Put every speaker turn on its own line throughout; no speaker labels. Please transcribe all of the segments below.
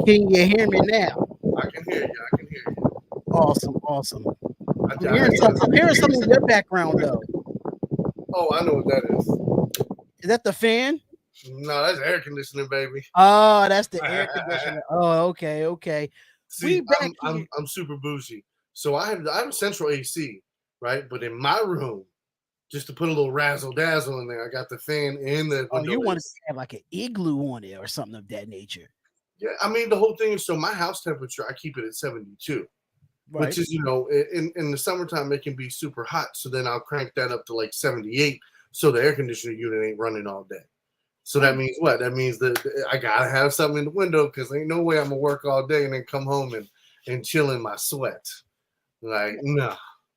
Can you hear me now?
I can hear you. I can hear you.
Awesome.
I,
I'm hearing something in your background though.
Oh, I know what that is.
Is that the fan?
No, that's air conditioning, baby.
Oh, that's the air conditioner. Oh, okay.
See,
We back here.
I'm super bougie, so I have central AC, right? But in my room, just to put a little razzle dazzle in there, I got the fan and the
Oh,
window.
you want to
AC.
have like an igloo on it or something of that nature.
Yeah, I mean the whole thing is so my house temperature I keep it at 72,
Right.
which is in the summertime it can be super hot. So then I'll crank that up to like 78, so the air conditioning unit ain't running all day. So that means what? That means that I gotta have something in the window because ain't no way I'm gonna work all day and then come home and chill in my sweat. Like no.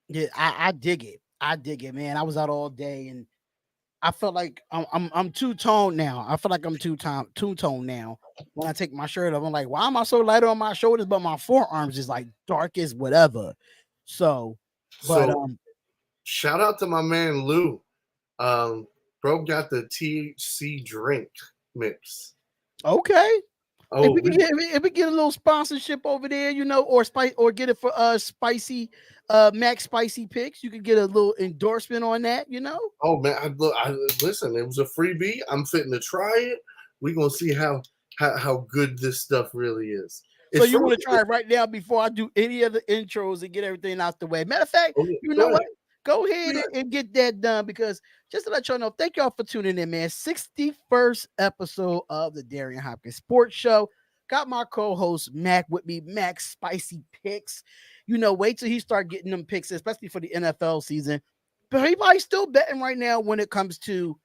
Yeah, I dig it. I dig it, man. I was out all day and I felt like I'm two toned now. I feel like I'm two tone now. When I take my shirt off, I'm like, why am I so light on my shoulders, but my forearms is like dark as whatever. So, but
So shout out to my man Lou. Bro got the THC drink mix.
okay.
Oh,
If we get a little sponsorship over there, or get it for spicy Mac spicy picks, you could get a little endorsement on that,
Oh man, I listen. It was a freebie. I'm fitting to try it. We gonna see how good this stuff really is.
So you want to try it right now before I do any other intros and get everything out the way. Matter of fact, you know what? Go ahead and get that done because just to let y'all know, thank y'all for tuning in, man. 61st episode of the Darion Hopkins Sports Show. Got my co-host Mac with me, Mac Spicy Picks. Wait till he start getting them picks, especially for the NFL season. But he probably still betting right now when it comes to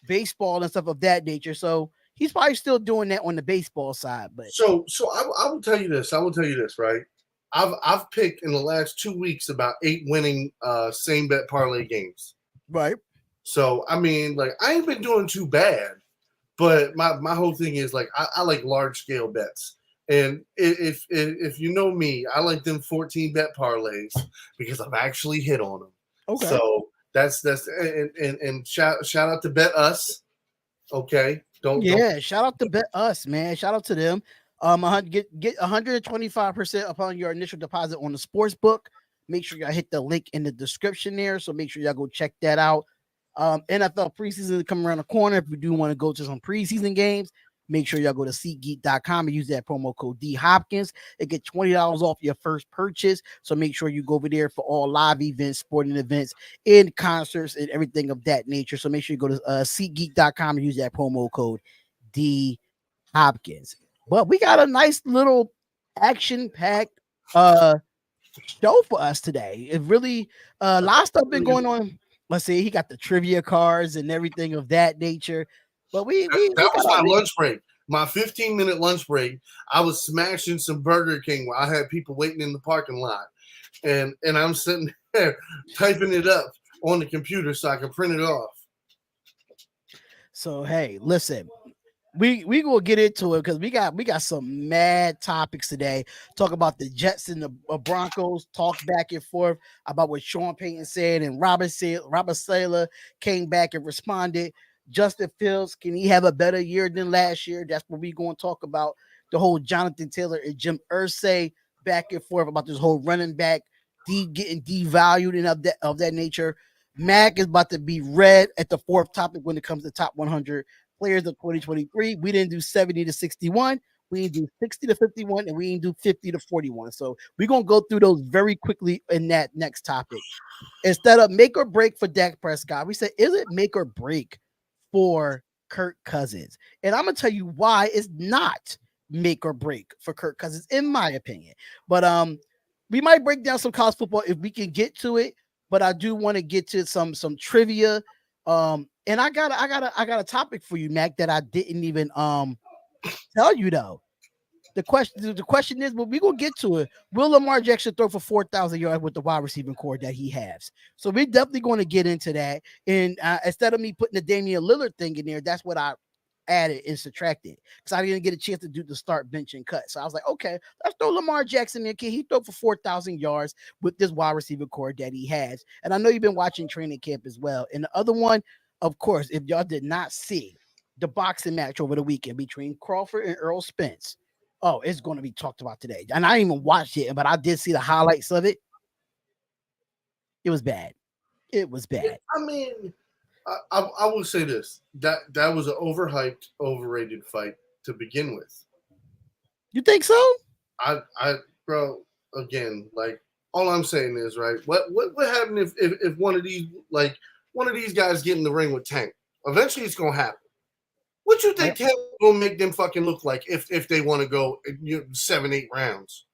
baseball and stuff of that nature. So he's probably still doing that on the baseball side. But
so I will tell you this. I will tell you this, right? I've picked in the last 2 weeks about 8 winning same bet parlay games.
Right.
So I mean, like I ain't been doing too bad, but my whole thing is like I like large scale bets. And if you know me, I like them 14 bet parlays because I've actually hit on them.
Okay.
So that's and shout out to Bet Us. Okay. Don't
shout out to Bet Us, man. Shout out to them. Get 125% upon your initial deposit on the sports book. Make sure y'all hit the link in the description there. So make sure y'all go check that out. NFL preseason is coming around the corner. If you do want to go to some preseason games, make sure y'all go to SeatGeek.com and use that promo code DHopkins. It get $20 off your first purchase. So make sure you go over there for all live events, sporting events, and concerts and everything of that nature. So make sure you go to SeatGeek.com and use that promo code DHopkins. But we got a nice little action-packed show for us today. It really a lot of stuff been going on. Let's see, he got the trivia cards and everything of that nature. But
that was my lunch break. My 15-minute lunch break. I was smashing some Burger King where I had people waiting in the parking lot. And I'm sitting there typing it up on the computer so I can print it off.
So hey, listen. We gonna get into it because we got some mad topics today. Talk about the Jets and the Broncos. Talk back and forth about what Sean Payton said, and Robert Saleh came back and responded. Justin Fields, can he have a better year than last year? That's what we gonna talk about. The whole Jonathan Taylor and Jim Irsay back and forth about this whole running back getting devalued and of that nature. Mac is about to be read at the fourth topic when it comes to top 100 players of 2023. We didn't do 70 to 61. We didn't do 60 to 51, and we didn't do 50 to 41. So we're going to go through those very quickly in that next topic. Instead of make or break for Dak Prescott, we said, is it make or break for Kirk Cousins? And I'm going to tell you why it's not make or break for Kirk Cousins, in my opinion. But we might break down some college football if we can get to it. But I do want to get to some trivia. And I got a topic for you, Mac, that I didn't even tell you though. The question is, well, we're gonna get to it. Will Lamar Jackson throw for 4,000 yards with the wide receiving core that he has? So we're definitely going to get into that. And instead of me putting the Damian Lillard thing in there, that's what I added and subtracted because I didn't get a chance to do the start, bench, and cut. So I was like, okay, let's throw Lamar Jackson in. Can he throw for 4,000 yards with this wide receiver core that he has? And I know you've been watching training camp as well. And the other one, of course, if y'all did not see the boxing match over the weekend between Crawford and Earl Spence, Oh, it's going to be talked about today. And I didn't even watch it, but I did see the highlights of it. It was bad. It was bad.
I mean, I will say this: that was an overhyped, overrated fight to begin with.
You think so?
Bro, again, like all I'm saying is, right? What happened if one of these guys get in the ring with Tank? Eventually, it's gonna happen. What you think Tank gonna make them fucking look like if they want to go 7-8 rounds?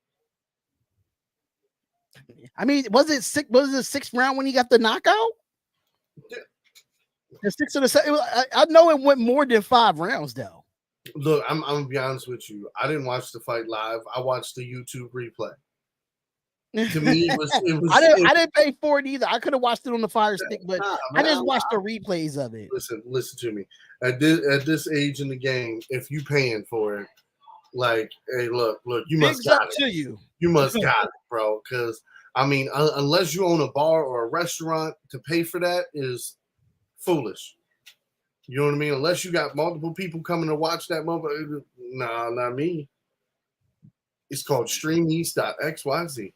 I mean, was it the sixth round when he got the knockout?
Yeah.
The sixth or the seventh. I know it went more than 5 rounds though.
Look, I'm gonna be honest with you. I didn't watch the fight live. I watched the YouTube replay. To me, it was
I didn't pay for it either. I could have watched it on the Fire Stick, but I just watched the replays of it.
Listen to me. At this age in the game, if you paying for it, like, hey, look, you must got it.
To you.
You must got it, bro. Because I mean, unless you own a bar or a restaurant, to pay for that is foolish. You know what I mean? Unless you got multiple people coming to watch that moment, nah, not me. It's called StreamEast.xyz.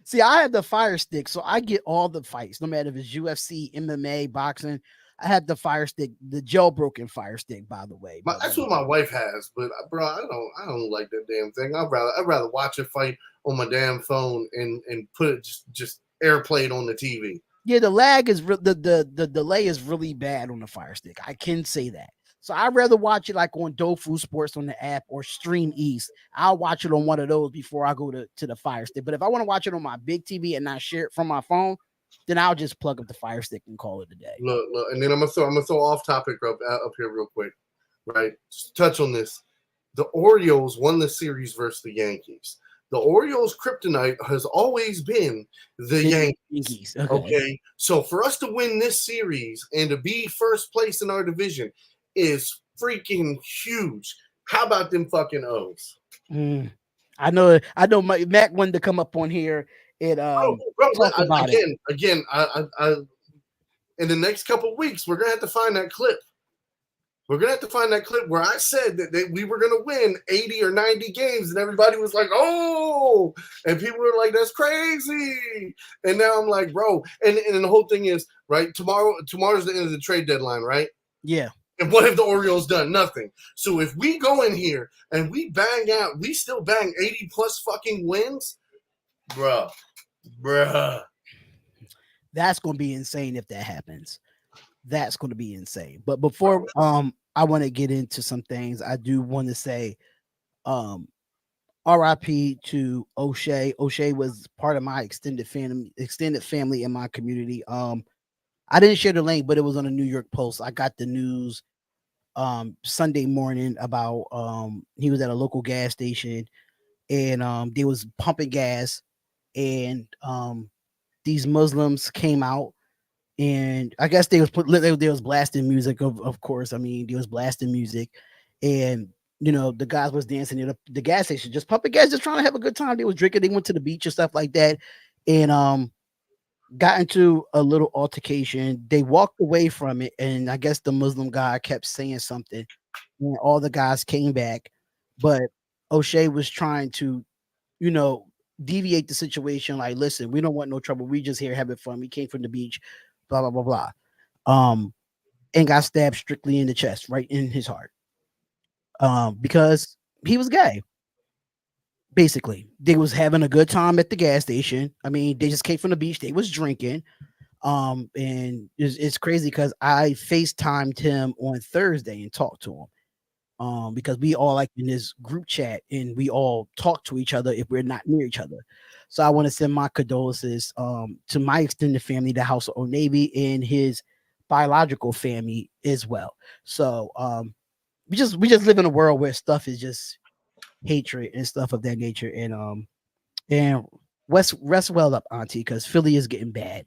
See, I had the Fire Stick, so I get all the fights, no matter if it's UFC, MMA, boxing. I had the Fire Stick, the jailbroken Fire Stick, by the way.
That's what my wife has, but bro, I don't like that damn thing. I'd rather watch a fight on my damn phone and put it just airplay it on the TV.
Yeah, the lag is the delay is really bad on the Fire Stick. I can say that. So I'd rather watch it like on Dofu Sports on the app or Stream East. I'll watch it on one of those before I go to the Fire Stick. But if I want to watch it on my big TV and not share it from my phone, then I'll just plug up the Fire Stick and call it a day.
Look, and then I'm gonna throw off topic up here real quick, right? Just touch on this. The Orioles won the series versus the Yankees. The Orioles' kryptonite has always been the Yankees. Okay, so for us to win this series and to be first place in our division is freaking huge. How about them fucking O's?
I know. Mac wanted to come up on here and talk about it
again. I in the next couple of weeks, we're gonna have to find that clip. We're gonna have to find that clip where I said that we were gonna win 80 or 90 games, and everybody was like, "Oh!" and people were like, "That's crazy." And now I'm like, "Bro," and the whole thing is right. Tomorrow's the end of the trade deadline, right?
Yeah.
And what have the Orioles done? Nothing. So if we go in here and we still bang 80 plus fucking wins, bruh.
That's gonna be insane if that happens. That's going to be insane. But before I want to get into some things, I do want to say RIP to O'Shea. O'Shea was part of my extended family in my community. I didn't share the link, but it was on the New York Post. I got the news Sunday morning about he was at a local gas station and they was pumping gas and these Muslims came out. And I guess they was blasting music, of course. I mean, they was blasting music, and the guys was dancing at the gas station, just pumping gas, just trying to have a good time. They was drinking, they went to the beach and stuff like that, and got into a little altercation. They walked away from it, and I guess the Muslim guy kept saying something, and all the guys came back, but O'Shea was trying to, deviate the situation. Like, listen, we don't want no trouble. We just here having fun. We came from the beach. Blah blah blah blah, and got stabbed strictly in the chest, right in his heart, because he was gay. Basically, they was having a good time at the gas station. I mean, they just came from the beach. They was drinking, and it's crazy because I FaceTimed him on Thursday and talked to him, because we all like in this group chat and we all talk to each other if we're not near each other. So I want to send my condolences to my extended family, the House of Old Navy, and his biological family as well. So we just live in a world where stuff is just hatred and stuff of that nature. And rest well up, Auntie, because Philly is getting bad.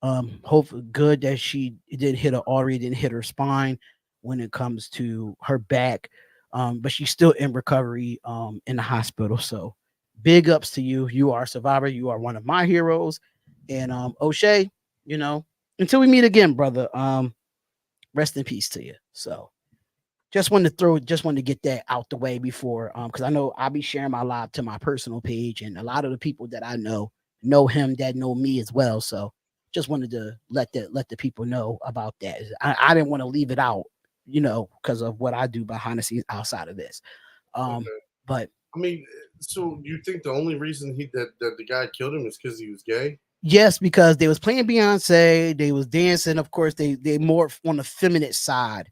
Hopefully good that she didn't hit her artery, didn't hit her spine when it comes to her back. But she's still in recovery in the hospital. So big ups to you. You are a survivor. You are one of my heroes. And O'Shea, until we meet again, brother, rest in peace to you. So just wanted to get that out the way before, because I know I'll be sharing my live to my personal page, and a lot of the people that I know him that know me as well. So just wanted to let the people know about that. I didn't want to leave it out, because of what I do behind the scenes outside of this. Um,
Okay.
but
I mean, so you think the only reason that the guy killed him is because he was gay?
yes, because they was playing Beyonce, they was dancing. Of course, they more on the feminine side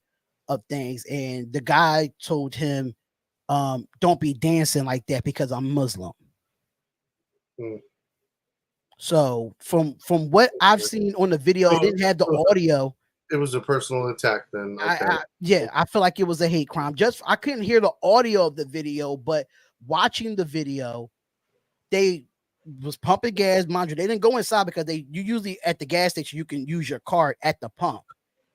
of things, and the guy told him, don't be dancing like that because I'm Muslim.
Hmm.
So from what I've seen on the video, it
So,
didn't have the
so
audio.
it was a personal attack then. Okay.
Yeah, I feel like it was a hate crime. Just I couldn't hear the audio of the video, but watching the video, they was pumping gas. Mind you, they didn't go inside because you usually at the gas station you can use your card at the pump.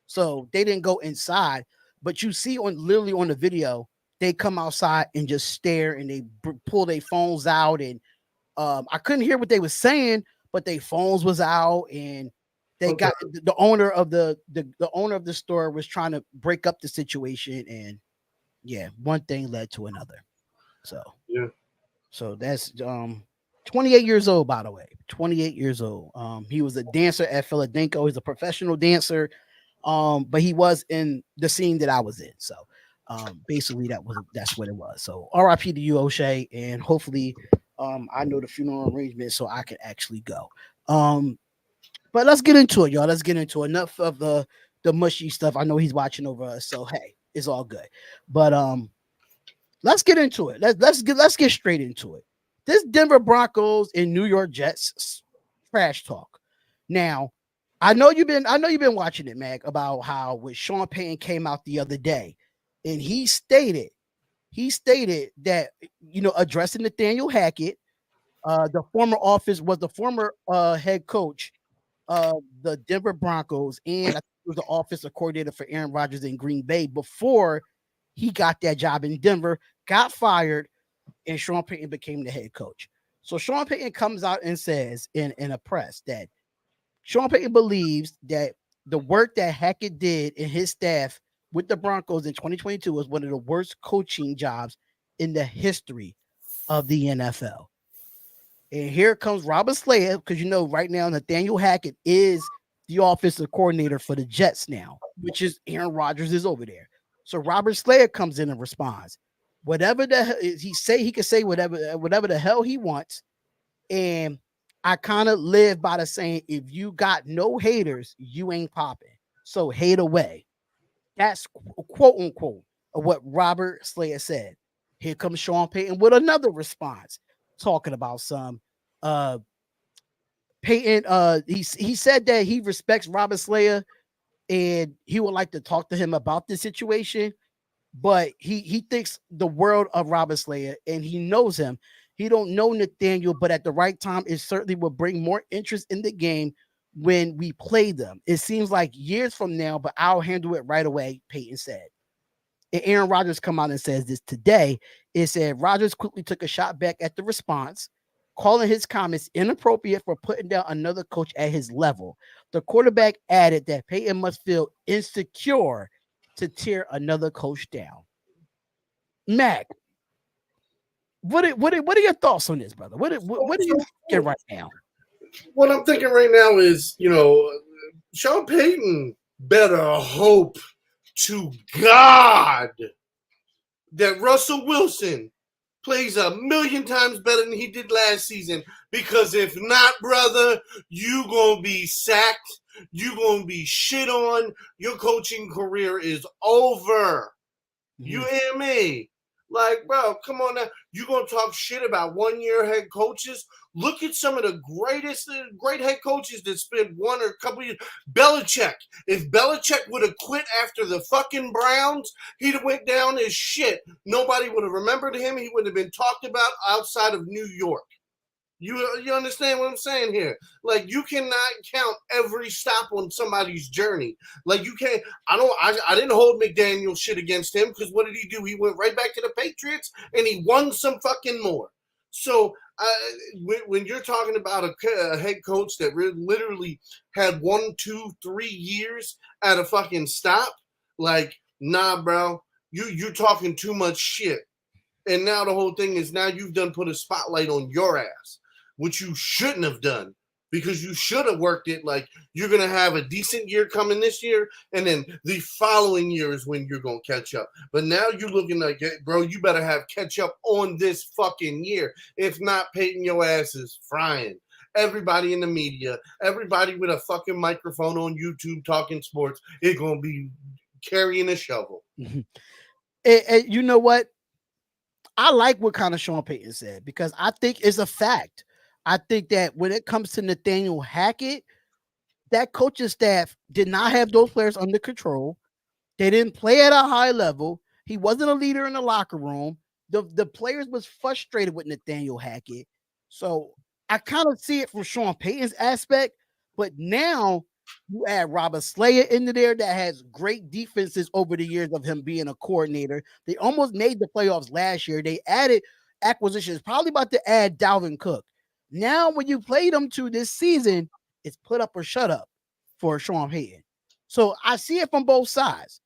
So they didn't go inside, but you see literally on the video, they come outside and just stare and they pull their phones out, and I couldn't hear what they were saying, but their phones was out, and they
Okay.
got the owner of the owner of the store was trying to break up the situation, and yeah, one thing led to another. So
Yeah.
that's 28 years old, by the way. 28 years old. He was a dancer at Philadelphia. He's a professional dancer. But he was in the scene that I was in. So basically that's what it was. So RIP to you, O'Shea, and hopefully I know the funeral arrangement so I can actually go. But let's get into it, y'all. Let's get into enough of the mushy stuff. I know he's watching over us, so hey, it's all good. But let's get into it. Let's get straight into it. This Denver Broncos and New York Jets trash talk. Now, I know you've been watching it, Mag, about how when Sean Payton came out the other day, and he stated that addressing Nathaniel Hackett, the former head coach of the Denver Broncos, and I think he was the offensive coordinator for Aaron Rodgers in Green Bay before he got that job in Denver, got fired, and Sean Payton became the head coach. So Sean Payton comes out and says in a press that Sean Payton believes that the work that Hackett did and his staff with the Broncos in 2022 was one of the worst coaching jobs in the history of the NFL. And here comes Robert Slayer, because right now Nathaniel Hackett is the offensive coordinator for the Jets now, which is Aaron Rodgers is over there. So Robert Slayer comes in and responds. Whatever the hell he can say whatever the hell he wants. And I kind of live by the saying, if you got no haters, you ain't popping. So hate away. That's quote unquote of what Robert Slayer said. Here comes Sean Payton with another response, talking about some uh Payton. He said that he respects Robert Slayer and he would like to talk to him about this situation, but he thinks the world of Robert Slayer and he knows him. He don't know Nathaniel, but at the right time, it certainly will bring more interest in the game when we play them. It seems like years from now, but I'll handle it right away, Peyton said. And Aaron Rodgers come out and says this today. It said Rodgers quickly took a shot back at the response, calling his comments inappropriate for putting down another coach at his level. The quarterback added that Peyton must feel insecure to tear another coach down. Mac, what are your thoughts on this, brother? What are you thinking right now?
What I'm thinking right now is, Sean Payton better hope to God that Russell Wilson plays a million times better than he did last season. Because if not, brother, you gonna be sacked. You gonna be shit on. Your coaching career is over. You hear me? Like, bro, come on now. You gonna talk shit about 1-year head coaches? Look at some of the great head coaches that spent one or a couple years. Belichick. If Belichick would have quit after the fucking Browns, he'd have went down as shit. Nobody would have remembered him. He would have been talked about outside of New York. You understand what I'm saying here? Like, you cannot count every stop on somebody's journey. Like, you can't. I didn't hold McDaniel shit against him because what did he do? He went right back to the Patriots and he won some fucking more. So when you're talking about a head coach that literally had 1, 2, 3 years at a fucking stop, like, nah, bro. you're talking too much shit. And now the whole thing is now you've done put a spotlight on your ass, which you shouldn't have done, because you should have worked it like you're going to have a decent year coming this year, and then the following year is when you're going to catch up. But now you're looking like, bro, you better have catch up on this fucking year. If not, Peyton, your ass is frying. Everybody in the media, everybody with a fucking microphone on YouTube talking sports is going to be carrying a shovel.
And you know what? I like what kind of Sean Payton said, because I think it's a fact. I think that when it comes to Nathaniel Hackett, that coaching staff did not have those players under control. They didn't play at a high level. He wasn't a leader in the locker room. The players was frustrated with Nathaniel Hackett. So I kind of see it from Sean Payton's aspect, but now you add Robert Slayer into there that has great defenses over the years of him being a coordinator. They almost made the playoffs last year. They added acquisitions, probably about to add Dalvin Cook. Now, when you play them to this season, it's put up or shut up for Sean Payton. So I see it from both sides.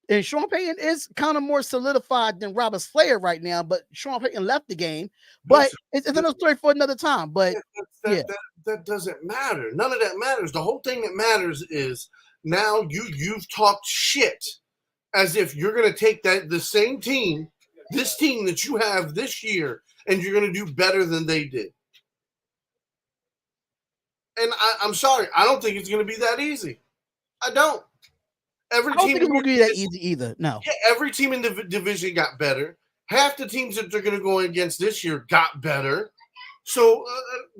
And Sean Payton is kind of more solidified than Robert Slayer right now, but Sean Payton left the game. But it's another story for another time. But
that doesn't matter. None of that matters. The whole thing that matters is now you've talked shit as if you're going to take the same team, this team that you have this year, and you're going to do better than they did. And I'm sorry, I don't think it's going to be that easy. I don't.
I don't think it's going to be that easy either. No.
Yeah, every team in the division got better. Half the teams that they're going to go against this year got better. So,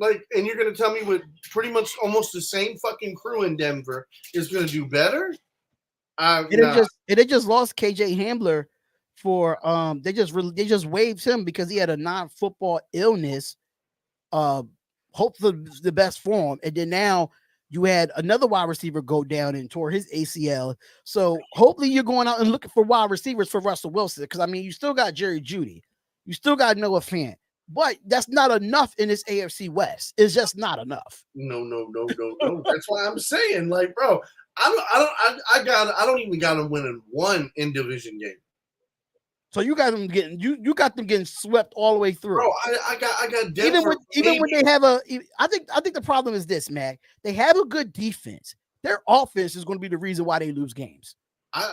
and you're going to tell me with pretty much almost the same fucking crew in Denver is going to do better?
They just lost KJ Hamler for they just waived him because he had a non-football illness. Hope for the best for him, and then now you had another wide receiver go down and tore his ACL. So hopefully you're going out and looking for wide receivers for Russell Wilson, because I mean you still got Jerry Jeudy, you still got Noah Fant, but that's not enough in this AFC West. It's just not enough.
No. That's why I'm saying, like, bro, I don't even got them winning one in division game.
So you got them getting you got them getting swept all the way through.
Bro, I got Denver
even when they have I think the problem is this, Mac. They have a good defense. Their offense is going to be the reason why they lose games.
I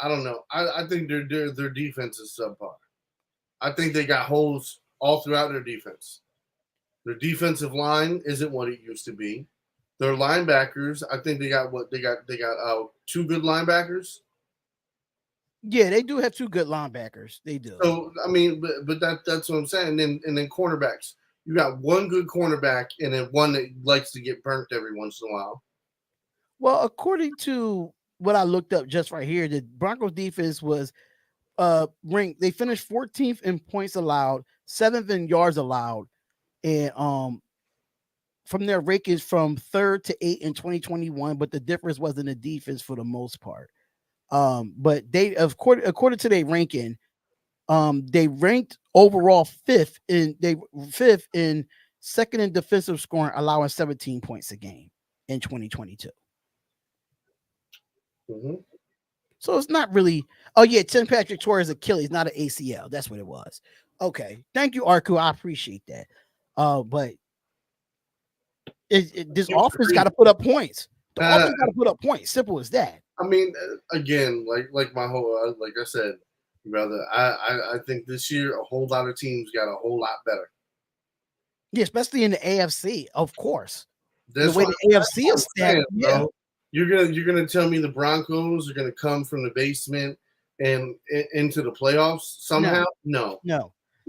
don't know. I think their defense is subpar. I think they got holes all throughout their defense. Their defensive line isn't what it used to be. Their linebackers, I think they got two good linebackers.
Yeah, they do have two good linebackers. They do.
So I mean, but that's what I'm saying. And then cornerbacks. You got one good cornerback and then one that likes to get burnt every once in a while.
Well, according to what I looked up just right here, the Broncos defense was ranked. They finished 14th in points allowed, 7th in yards allowed, and from their rankings from 3rd to 8th in 2021. But the difference was in the defense for the most part. But they, according to their ranking, they ranked overall fifth in second in defensive scoring, allowing 17 points a game in 2022.
Mm-hmm.
So it's not really. Oh yeah, Tim Patrick tore his Achilles, not an ACL. That's what it was. Okay, thank you, Arku. I appreciate that. But this offense got to put up points. The offense got to put up points. Simple as that.
I mean, again, like my whole, like I said, brother, I think this year a whole lot of teams got a whole lot better.
Yeah, especially in the AFC, of course.
That's
the way the AFC is stacked. Yeah.
You're gonna tell me the Broncos are gonna come from the basement and into the playoffs somehow? No.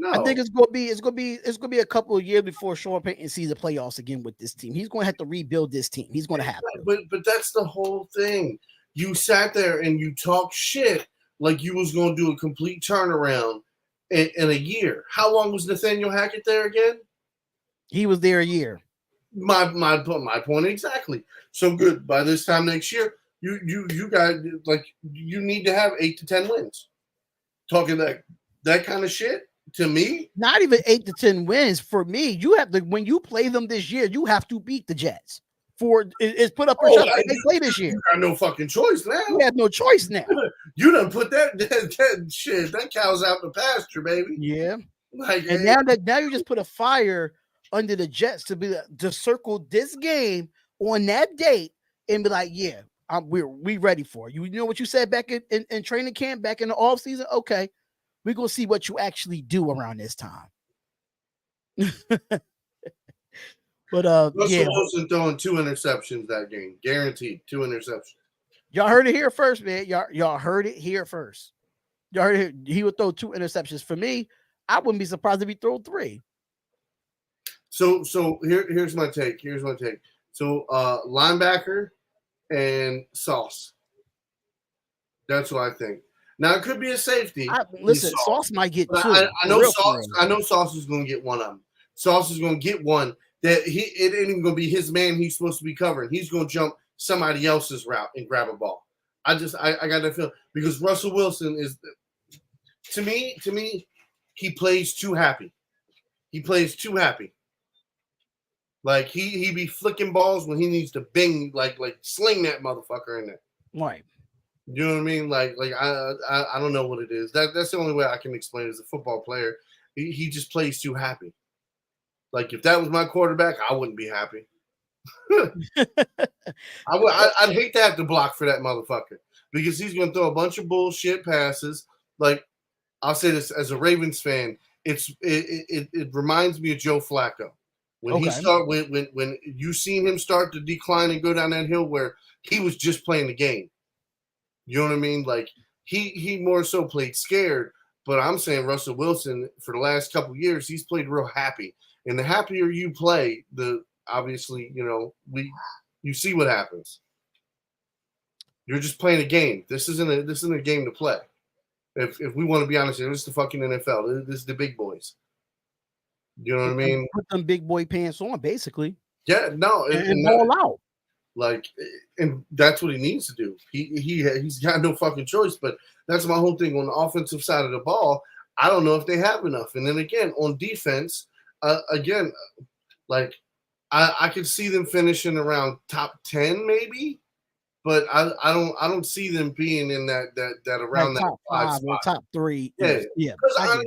I think it's gonna be a couple of years before Sean Payton sees the playoffs again with this team. He's gonna have to rebuild this team. He's gonna have to.
But that's the whole thing. You sat there and you talked shit like you was gonna do a complete turnaround in a year. How long was Nathaniel Hackett there again?
He was there a year.
My point exactly. So good. By this time next year, you got like you need to have 8 to 10 wins. Talking that kind of shit to me.
Not even 8 to 10 wins for me. You have to, when you play them this year, you have to beat the Jets. It's put up or shut up. They play this year.
You got no fucking choice now.
You have no choice now.
You done put that shit. That cow's out the pasture, baby.
Yeah.
Like,
And now you just put a fire under the Jets to circle this game on that date and be like, yeah, we ready for it. You know what you said back in training camp, back in the off season? Okay, we're gonna see what you actually do around this time. But
Russell Wilson throwing 2 interceptions that game, guaranteed 2 interceptions.
Y'all heard it here first, man. Y'all heard it here first. Y'all heard it. He would throw 2 interceptions. For me, I wouldn't be surprised if he threw 3.
So here's my take. So linebacker and Sauce. That's what I think. Now it could be a safety.
Listen, Sauce might get 2.
I know Sauce. I know Sauce is going to get one of them. Sauce is going to get one that it ain't even going to be his man. He's supposed to be covering. He's going to jump somebody else's route and grab a ball. I got that feeling because Russell Wilson is, to me, he plays too happy. He plays too happy. Like he be flicking balls when he needs to bing, like sling that motherfucker in there.
Right.
You know what I mean? Like I don't know what it is. That's the only way I can explain it as a football player. He just plays too happy. Like if that was my quarterback, I wouldn't be happy. I'd hate to have to block for that motherfucker because he's going to throw a bunch of bullshit passes. Like I'll say this as a Ravens fan, it reminds me of Joe Flacco when when you seen him start to decline and go down that hill where he was just playing the game. You know what I mean? Like he more so played scared, but I'm saying Russell Wilson for the last couple of years he's played real happy, and the happier you play, the obviously, you see what happens. You're just playing a game. This isn't a game to play. If we want to be honest, this is the fucking NFL. This is the big boys. You know what I mean?
Put them big boy pants on, basically.
Yeah, no,
and ball out.
Like, and that's what he needs to do. He's got no fucking choice. But that's my whole thing on the offensive side of the ball. I don't know if they have enough. And then again, on defense, like I could see them finishing around top 10 maybe, but I don't see them being in that around that
top 5 or top 3.
Yeah. Because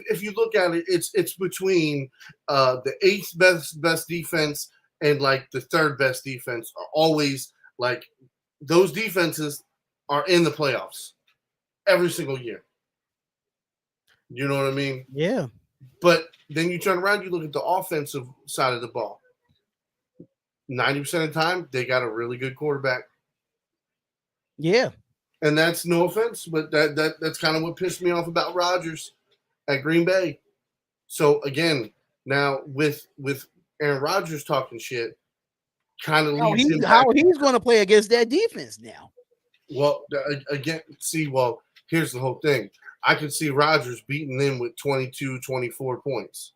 if you look at it, it's between the 8th best defense and like the 3rd best defense are always like those defenses are in the playoffs every single year. You know what I mean?
Yeah.
But then you turn around, you look at the offensive side of the ball. 90% of the time, they got a really good quarterback.
Yeah.
And that's no offense, but that's kind of what pissed me off about Rodgers at Green Bay. So again, now with Aaron Rodgers talking shit, kind of leaves him
how he's going to play against that defense now.
Well, again, here's the whole thing. I could see Rodgers beating them with 22, 24 points.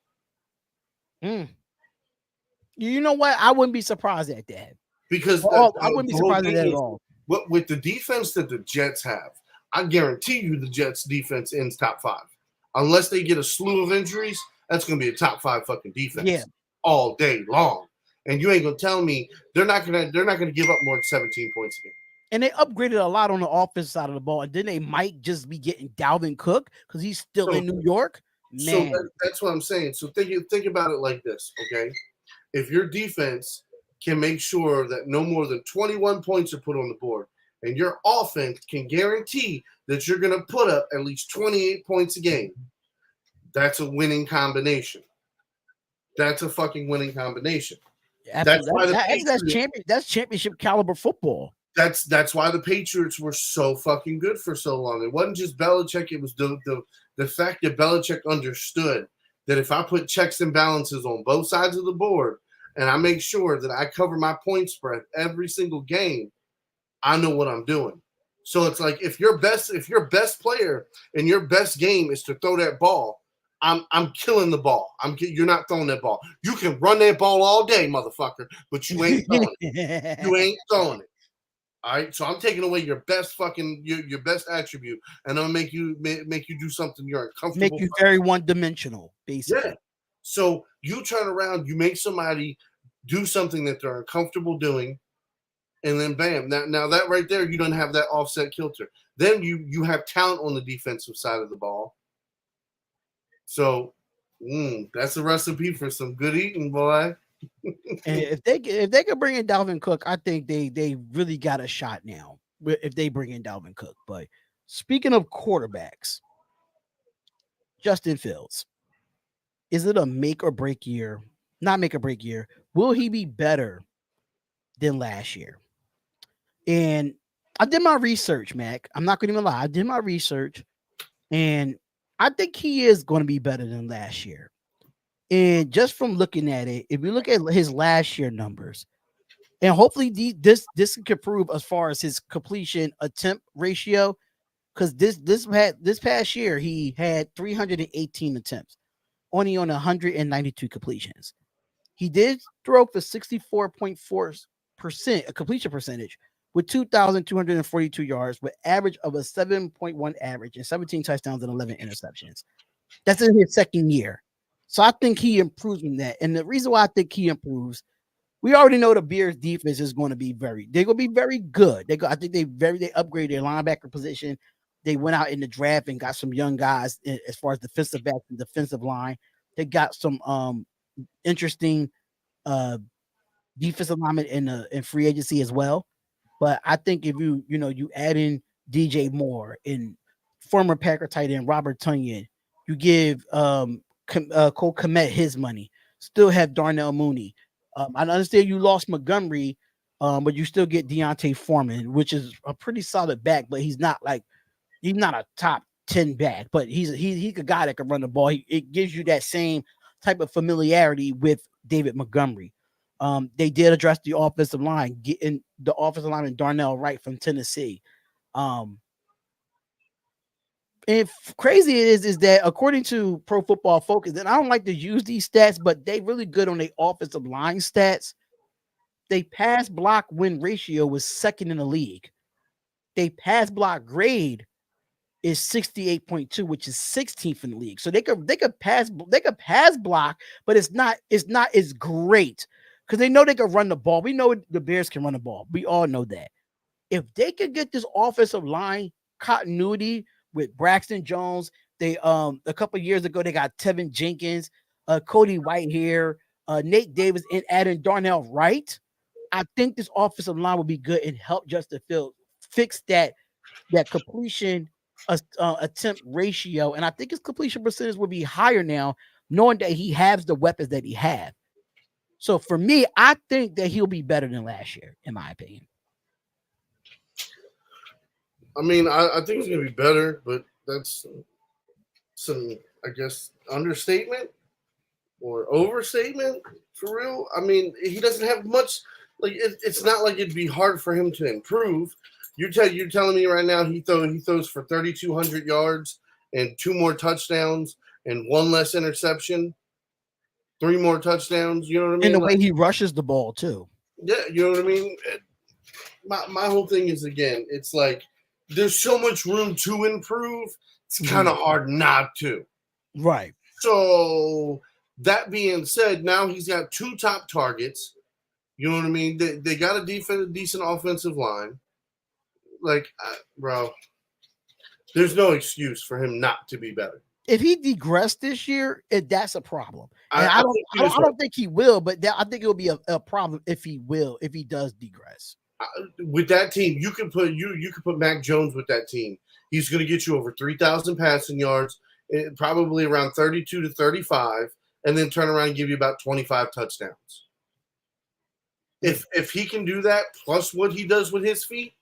You know what? I wouldn't be surprised at that.
Because
I wouldn't be surprised at that at all.
But with the defense that the Jets have, I guarantee you the Jets defense ends top 5. Unless they get a slew of injuries, that's going to be a top 5 fucking defense all day long. And you ain't going to tell me they're not going to give up more than 17 points a game.
And they upgraded a lot on the offensive side of the ball. And then they might just be getting Dalvin Cook because he's still in New York. Man.
So that's what I'm saying. So think about it like this, okay? If your defense can make sure that no more than 21 points are put on the board, and your offense can guarantee that you're going to put up at least 28 points a game, that's a winning combination. That's a fucking winning combination.
That's championship caliber football.
That's why the Patriots were so fucking good for so long. It wasn't just Belichick. It was the fact that Belichick understood that if I put checks and balances on both sides of the board and I make sure that I cover my point spread every single game, I know what I'm doing. So it's like if your best player in your best game is to throw that ball, I'm killing the ball. You're not throwing that ball. You can run that ball all day, motherfucker, but you ain't throwing it. You ain't throwing it. All right, so I'm taking away your best fucking your best attribute, and I'm gonna make you do something you're uncomfortable.
Make you very one-dimensional, basically.
Yeah. So you turn around, you make somebody do something that they're uncomfortable doing, and then bam. Now that right there, you don't have that offset kilter. Then you have talent on the defensive side of the ball. So that's a recipe for some good eating, boy.
And if they could bring in Dalvin Cook, I think they really got a shot now. If they bring in Dalvin Cook. But speaking of quarterbacks, Justin Fields, is it a make or break year? Not make or break year. Will he be better than last year? And I did my research, Mac. I'm not going to even lie. I did my research, and I think he is going to be better than last year. And just from looking at it, if you look at his last year numbers, and hopefully this can prove as far as his completion attempt ratio, because this past year he had 318 attempts, only on 192 completions. He did throw for 64.4% a completion percentage with 2,242 yards, with average of a 7.1 average and 17 touchdowns and 11 interceptions. That's in his second year. So I think he improves from that. And the reason why I think he improves, we already know the Bears defense is going to be they're going to be very good. I think they upgraded their linebacker position. They went out in the draft and got some young guys as far as defensive back and defensive line. They got some interesting defensive linemen in free agency as well. But I think if you add in DJ Moore and former Packer tight end Robert Tonyan, you give Cole Kmet his money, still have Darnell Mooney. I understand you lost Montgomery, but you still get Deontay Foreman, which is a pretty solid back, but he's not a top 10 back, but he's a guy that can run the ball. It gives you that same type of familiarity with David Montgomery. They did address the offensive line, getting the offensive line and Darnell Wright from Tennessee. And crazy is that according to Pro Football Focus, and I don't like to use these stats, but they really good on their offensive line stats. They pass block win ratio was second in the league. They pass block grade is 68.2, which is 16th in the league. So they could pass block, but it's not as great because they know they can run the ball. We know the Bears can run the ball. We all know that. If they could get this offensive line continuity with Braxton Jones, they a couple years ago they got Tevin Jenkins, Cody Whitehair, Nate Davis, and adding Darnell Wright. I think this offensive line will be good and help Justin Fields fix that completion attempt ratio, and I think his completion percentage will be higher now, knowing that he has the weapons that he has. So for me, I think that he'll be better than last year, in my opinion.
I mean, I think he's going to be better, but that's some, I guess, understatement or overstatement for real. I mean, he doesn't have much. Like it's not like it'd be hard for him to improve. You're telling me right now he throws for 3,200 yards and 2 more touchdowns and 1 less interception, 3 more touchdowns. You know what I mean?
And the way he rushes the ball too.
Yeah, you know what I mean. My whole thing is, again, it's like there's so much room to improve. It's kind of hard not to.
Right.
So that being said, now he's got 2 top targets. You know what I mean? They got a decent offensive line. Like, bro, there's no excuse for him not to be better.
If he degressed this year, that's a problem. And I don't think he will, but I think it will be a problem if he does degress.
With that team, you can put Mac Jones with that team. He's going to get you over 3,000 passing yards, probably around 32 to 35, and then turn around and give you about 25 touchdowns. If he can do that, plus what he does with his feet,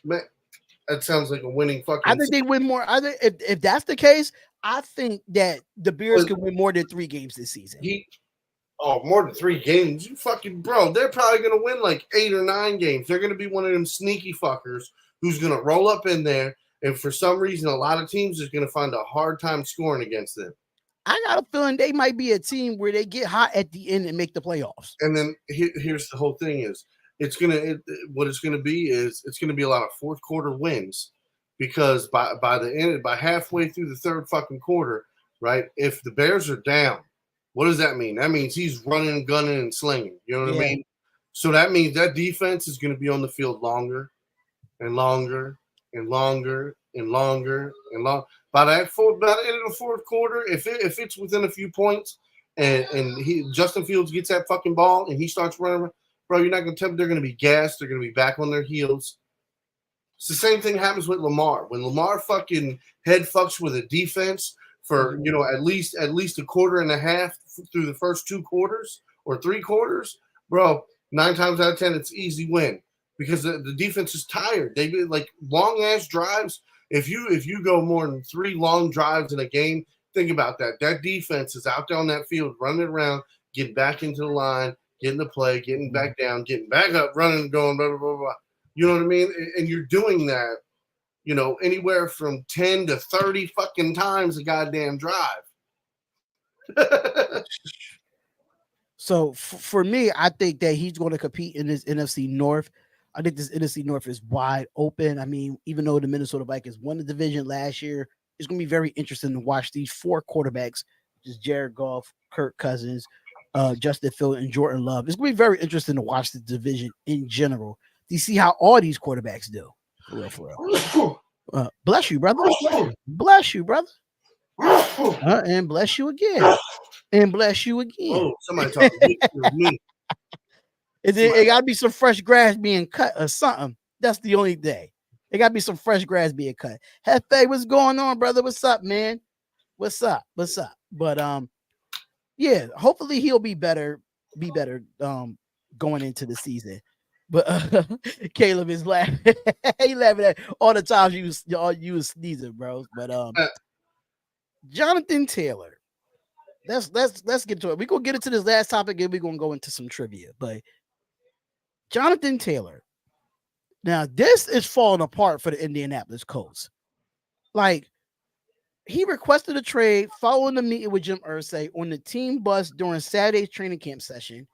man, that sounds like a winning fucking.
I think they win more. If that's the case, I think that the Bears can win more than 3 games this season.
More than 3 games? You fucking bro. They're probably going to win like 8 or 9 games. They're going to be one of them sneaky fuckers who's going to roll up in there, and for some reason, a lot of teams is going to find a hard time scoring against them.
I got a feeling they might be a team where they get hot at the end and make the playoffs.
And then here's the whole thing is it's going to be a lot of fourth quarter wins, because by halfway through the third fucking quarter, right? If the Bears are down, what does that mean? That means he's running, gunning, and slinging. You know what I mean? So that means that defense is going to be on the field longer and longer and longer and longer and long. By the end of the fourth quarter, if it's within a few points, and Justin Fields gets that fucking ball and he starts running, bro, you're not going to tell me they're going to be gassed. They're going to be back on their heels. It's the same thing happens with Lamar. When Lamar fucking head fucks with a defense for at least a quarter and a half through the first 2 quarters or 3 quarters, bro, 9 times out of 10 it's easy win because the defense is tired. They do like long ass drives. If you go more than 3 long drives in a game, think about that. That defense is out there on that field running around, getting back into the line, getting the play, getting back down, getting back up, running, going blah blah blah blah. You know what I mean? And you're doing that, anywhere from 10 to 30 fucking times a goddamn drive.
So for me, I think that he's going to compete in this NFC North. I think this NFC North is wide open. I mean, even though the Minnesota Vikings won the division last year, it's going to be very interesting to watch these 4 quarterbacks, just Jared Goff, Kirk Cousins, Justin Fields, and Jordan Love. It's going to be very interesting to watch the division in general. Do you see how all these quarterbacks do? For real. Bless you, brother. Bless you, brother. And bless you again. And bless you again.
Oh, somebody talking to me.
It got to be some fresh grass being cut or something. That's the only day. It got to be some fresh grass being cut. Hefe, what's going on, brother? What's up, man? What's up? But yeah, hopefully he'll be better going into the season. But Caleb is laughing. He laughing at all the times you was sneezing, bro. But Jonathan Taylor. Let's get to it. We're gonna get into this last topic and we're gonna go into some trivia. But Jonathan Taylor. Now, this is falling apart for the Indianapolis Colts. Like, he requested a trade following the meeting with Jim Irsay on the team bus during Saturday's training camp session.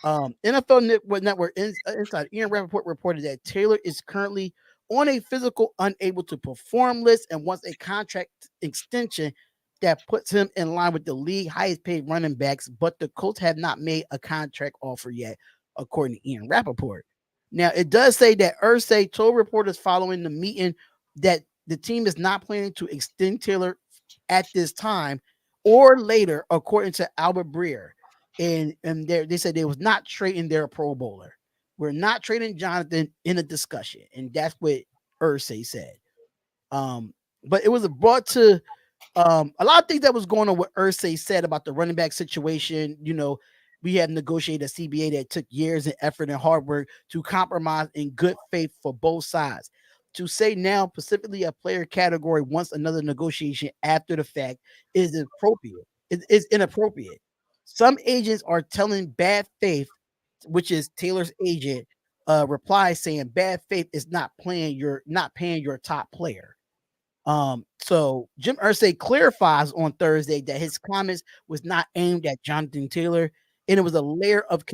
NFL Network Inside Ian Rappaport reported that Taylor is currently on a physical unable to perform list and wants a contract extension that puts him in line with the league highest paid running backs, but the Colts have not made a contract offer yet, according to Ian Rappaport. Now, it does say that Irsay told reporters following the meeting that the team is not planning to extend Taylor at this time or later, according to Albert Breer. And they said they was not trading their Pro Bowler. We're not trading Jonathan in a discussion. And that's what Irsay said. But it was brought to a lot of things that was going on what Irsay said about the running back situation. We had negotiated a CBA that took years and effort and hard work to compromise in good faith for both sides. To say now, specifically a player category wants another negotiation after the fact is inappropriate. It is inappropriate. Some agents are telling bad faith, which is Taylor's agent, reply saying bad faith is not paying your top player. So Jim Irsay clarifies on Thursday that his comments was not aimed at Jonathan Taylor, and it was a layer of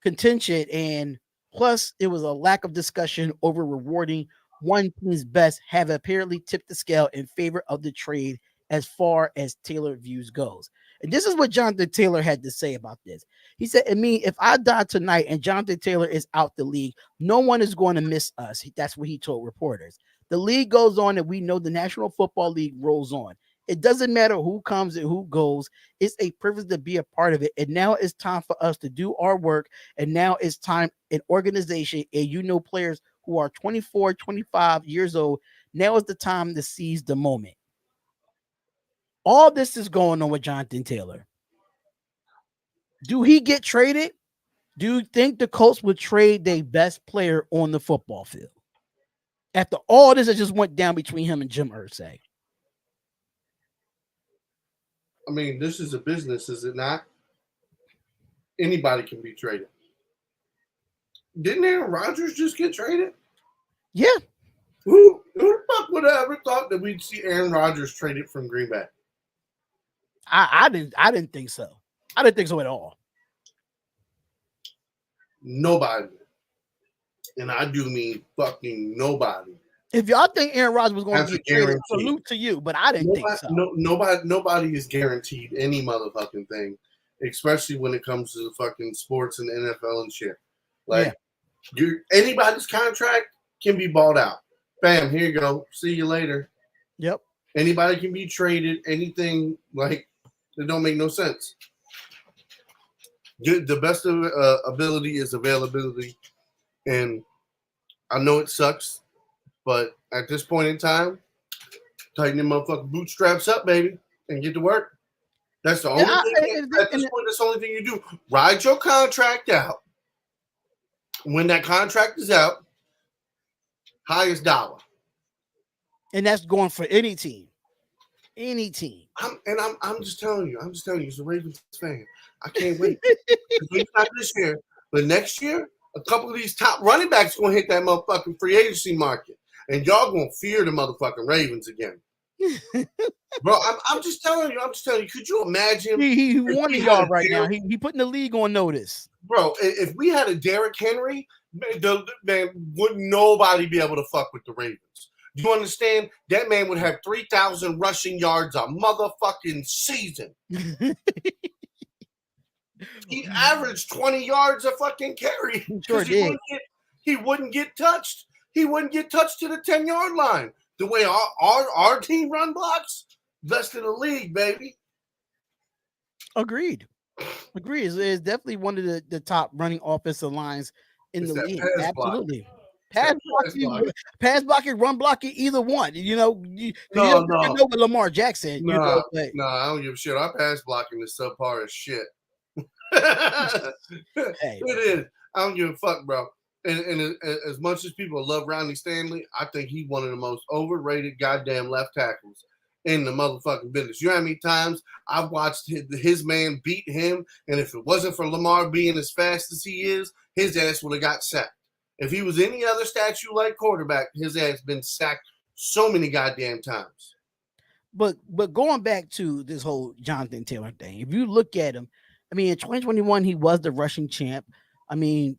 contention, and plus it was a lack of discussion over rewarding one team's best have apparently tipped the scale in favor of the trade as far as Taylor views goes. And this is what Jonathan Taylor had to say about this. He said, if I die tonight and Jonathan Taylor is out the league, no one is going to miss us. That's what he told reporters. The league goes on, and we know the National Football League rolls on. It doesn't matter who comes and who goes. It's a privilege to be a part of it. And now it's time for us to do our work. And now it's time in organization. And players who are 24, 25 years old, now is the time to seize the moment. All this is going on with Jonathan Taylor. Do he get traded? Do you think the Colts would trade their best player on the football field? After all this that just went down between him and Jim Irsay.
I mean, this is a business, is it not? Anybody can be traded. Didn't Aaron Rodgers just get traded?
Yeah.
Who the fuck would have ever thought that we'd see Aaron Rodgers traded from Green Bay?
I didn't think so. I didn't think so at all.
Nobody. And I do mean fucking nobody.
If y'all think Aaron Rodgers was going to get traded, salute to you, but I didn't think so.
Nobody is guaranteed any motherfucking thing. especially when it comes to the fucking sports and NFL and shit. Like, anybody's contract can be bought out. Bam, here you go. See you later.
Yep.
Anybody can be traded. Anything, like, it don't make no sense. The best of ability is availability, and I know it sucks, but at this point in time, tighten your motherfucking bootstraps up, baby, and get to work. That's the only thing. At this point, that's the only thing you do. Ride your contract out. When that contract is out, highest dollar.
And that's going for any team. Any team.
I'm just telling you. As a Ravens fan, I can't wait. Maybe not this year, but next year, a couple of these top running backs going to hit that motherfucking free agency market, and y'all going to fear the motherfucking Ravens again. Bro, I'm just telling you. Could you imagine?
He warning y'all right now. He putting the league on notice.
Bro, if we had a Derrick Henry, man, would nobody be able to fuck with the Ravens? You understand? That man would have 3,000 rushing yards a motherfucking season. He averaged 20 yards a fucking carry.
Sure did.
He wouldn't get touched. He wouldn't get touched to the 10-yard line. The way our team run blocks, best in the league, baby.
Agreed. It's definitely one of the top running offensive lines in the league. Absolutely. Pass blocking, run blocking, either one. You know, you know what Lamar Jackson.
No, I don't give a shit. Our pass blocking is subpar as shit. It is. I don't give a fuck, bro. And as much as people love Ronnie Stanley, I think he's one of the most overrated goddamn left tackles in the motherfucking business. You know how many times I've watched his man beat him, and if it wasn't for Lamar being as fast as he is, his ass would have got sacked. If he was any other statue-like quarterback, his ass been sacked so many goddamn times.
But going back to this whole Jonathan Taylor thing, if you look at him, I mean, in 2021, he was the rushing champ. I mean,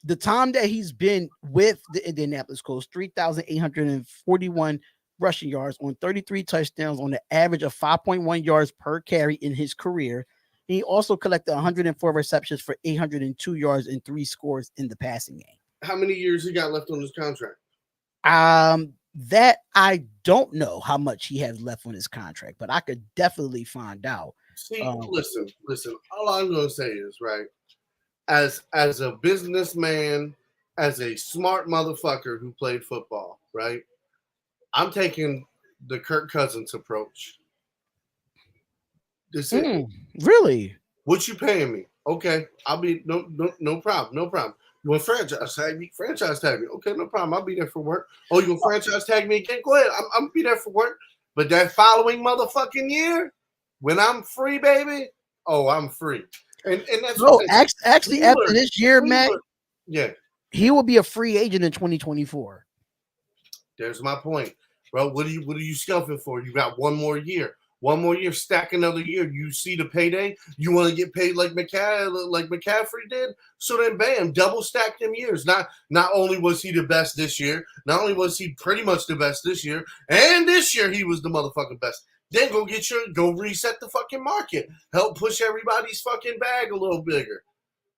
the time that he's been with the Indianapolis Colts, 3,841 rushing yards on 33 touchdowns on an average of 5.1 yards per carry in his career. And he also collected 104 receptions for 802 yards and 3 scores in the passing game.
How many years he got left on his contract?
That I don't know how much he has left on his contract, but I could definitely find out.
See, listen. All I'm going to say is, right, as a businessman, as a smart motherfucker who played football, right, I'm taking the Kirk Cousins approach. This is
really?
What you paying me? Okay, I'll be no problem. You want franchise tag me? Franchise tag me. Okay, no problem. I'll be there for work. Oh, you want franchise tag me again? Go ahead. I'm be there for work. But that following motherfucking year, when I'm free, baby, I'm free. And that's
actually after this year, Matt, he will be a free agent in 2024.
There's my point, bro. What are you scuffing for? You got one more year. One more year, stack another year. You see the payday. You want to get paid like McCaffrey did. So then, bam, double stack them years. Not only was he the best this year, not only was he pretty much the best this year, and this year he was the motherfucking best. Then go reset the fucking market. Help push everybody's fucking bag a little bigger.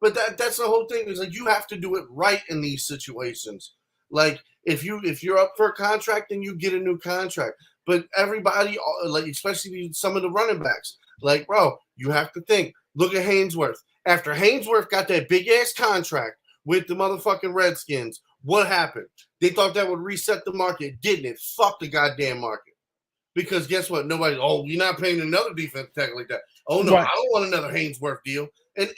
But that's the whole thing. Is like you have to do it right in these situations. Like if you're up for a contract, then you get a new contract. But everybody, like especially some of the running backs, like, bro, you have to think. Look at Haynesworth. After Haynesworth got that big-ass contract with the motherfucking Redskins, what happened? They thought that would reset the market. Didn't it? Fuck the goddamn market. Because guess what? You're not paying another defense tackle like that. Oh, no, right. I don't want another Haynesworth deal. And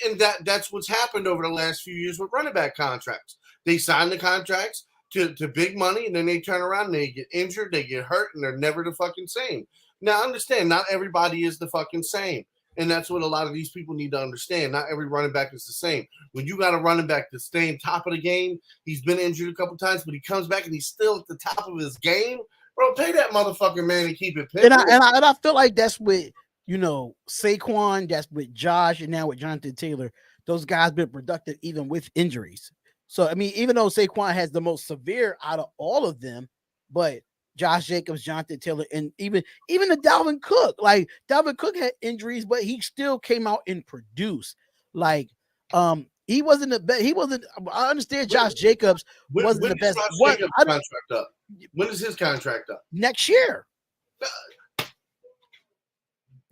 that's what's happened over the last few years with running back contracts. They sign the contracts to big money, and then they turn around and they get injured, they get hurt, and they're never the fucking same. Now, understand, not everybody is the fucking same. And that's what a lot of these people need to understand. Not every running back is the same. When you got a running back that's staying top of the game, he's been injured a couple times, but he comes back and he's still at the top of his game. Bro, pay that motherfucking man and keep it pinned.
And I feel like that's with, Saquon, that's with Josh, and now with Jonathan Taylor. Those guys been productive even with injuries. So, I mean, even though Saquon has the most severe out of all of them, but Josh Jacobs, Jonathan Taylor, and even the Dalvin Cook. Like Dalvin Cook had injuries, but he still came out and produced. Like he wasn't the best. He wasn't. I understand Josh Jacobs wasn't the best.
Josh
What
Jacobs' contract up? When is his contract up?
Next year.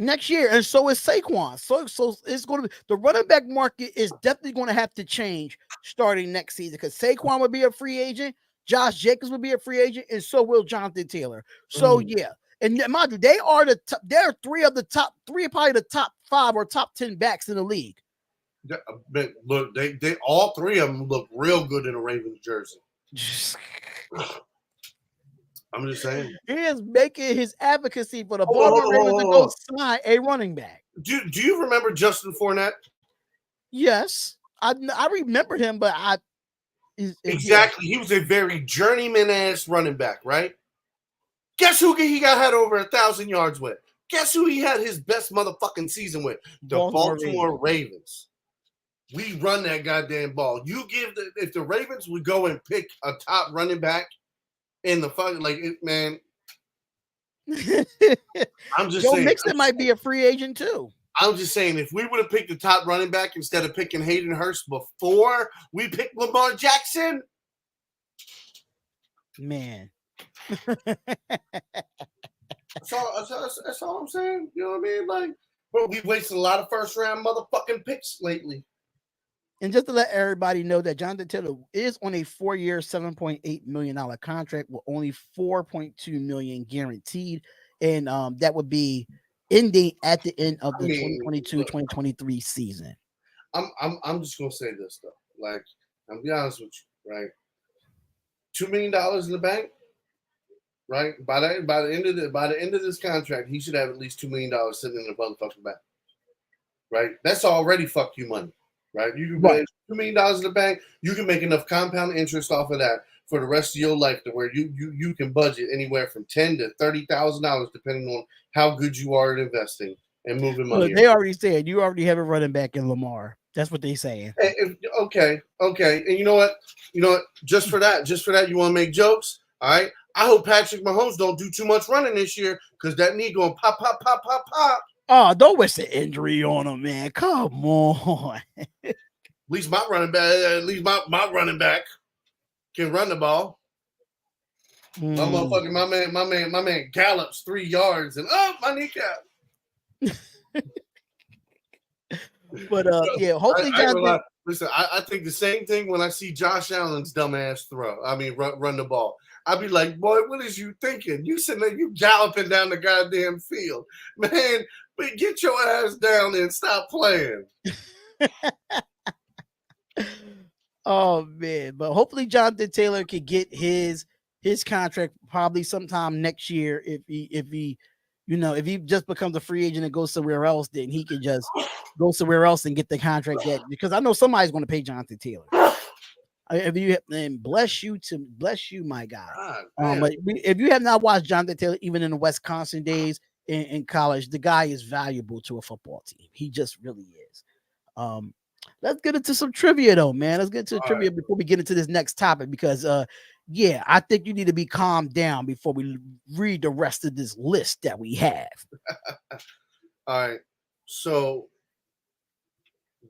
Next year, and so is Saquon. So it's going to be the running back market is definitely going to have to change starting next season because Saquon would be a free agent, Josh Jacobs would be a free agent, and so will Jonathan Taylor. So yeah, and mind you, they are they're three, probably the top 5 or top 10 backs in the league.
But look, they all three of them look real good in a Ravens jersey. I'm just saying.
He is making his advocacy for the Baltimore Ravens to go sign a running back.
Do you remember Justin Fournette?
Yes, I remember him, but
exactly. He was a very journeyman ass running back, right? Guess who he had over 1,000 yards with? Guess who he had his best motherfucking season with? The Baltimore Ravens. We run that goddamn ball. If the Ravens would go and pick a top running back in the fucking man. I'm just saying. Joe
Mixon might be a free agent too.
I'm just saying, if we would have picked the top running back instead of picking Hayden Hurst before we picked Lamar Jackson,
man.
That's all I'm saying. You know what I mean? Like, bro, we've wasted a lot of first round motherfucking picks lately.
And just to let everybody know that Jonathan Taylor is on a 4-year, $7.8 million contract with only $4.2 million guaranteed. And that would be ending at the end of the 2022-2023 season.
I'm just gonna say this though. Like, I'll be honest with you, right? $2 million in the bank, right? By the end of this contract, he should have at least $2 million sitting in the motherfucking bank. Right? That's already fuck you money. Right? You can put $2 million in the bank, you can make enough compound interest off of that for the rest of your life to where you can budget anywhere from $10,000 to $30,000 depending on how good you are at investing and moving money.
Look, they already said you already have a running back in Lamar. That's what they're saying.
Okay. And you know what? Just for that, you want to make jokes? All right. I hope Patrick Mahomes don't do too much running this year because that knee going pop.
Oh, don't wish the injury on him, man. Come on.
At least my running back can run the ball. My man gallops 3 yards and my kneecap.
But hopefully Jonathan.
Listen, I think the same thing when I see Josh Allen's dumbass run the ball. I'd be like, boy, what is you thinking? You sitting there, you galloping down the goddamn field, man. But get your ass down and stop playing.
Oh man, but hopefully Jonathan Taylor could get his contract probably sometime next year. If he just becomes a free agent and goes somewhere else, then he can just go somewhere else and get the contract because I know somebody's going to pay Jonathan Taylor. Bless you, my guy. But if you have not watched Jonathan Taylor, even in the Wisconsin days in college, the guy is valuable to a football team. He just really is. Let's get into some trivia though, man. Let's get into trivia before we get into this next topic because I think you need to be calmed down before we read the rest of this list that we have.
All right. So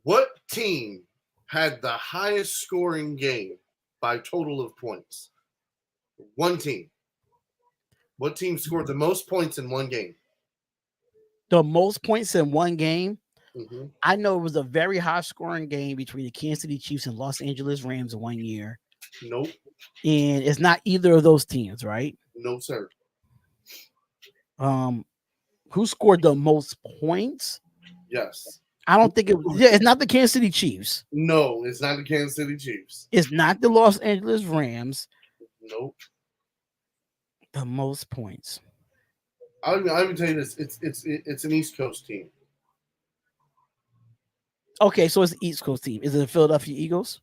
what team had the highest scoring game by total of points? One team. What team scored the most points in one game?
The most points in one game?
Mm-hmm.
I know it was a very high scoring game between the Kansas City Chiefs and Los Angeles Rams in 1 year.
Nope.
And it's not either of those teams, right?
No, sir.
Who scored the most points?
Yes.
I don't think it's not the Kansas City Chiefs.
No, it's not the Kansas City Chiefs.
It's not the Los Angeles Rams.
Nope.
The most points.
I'll even tell you this. It's an East Coast team.
Okay, so it's an East Coast team. Is it the Philadelphia Eagles?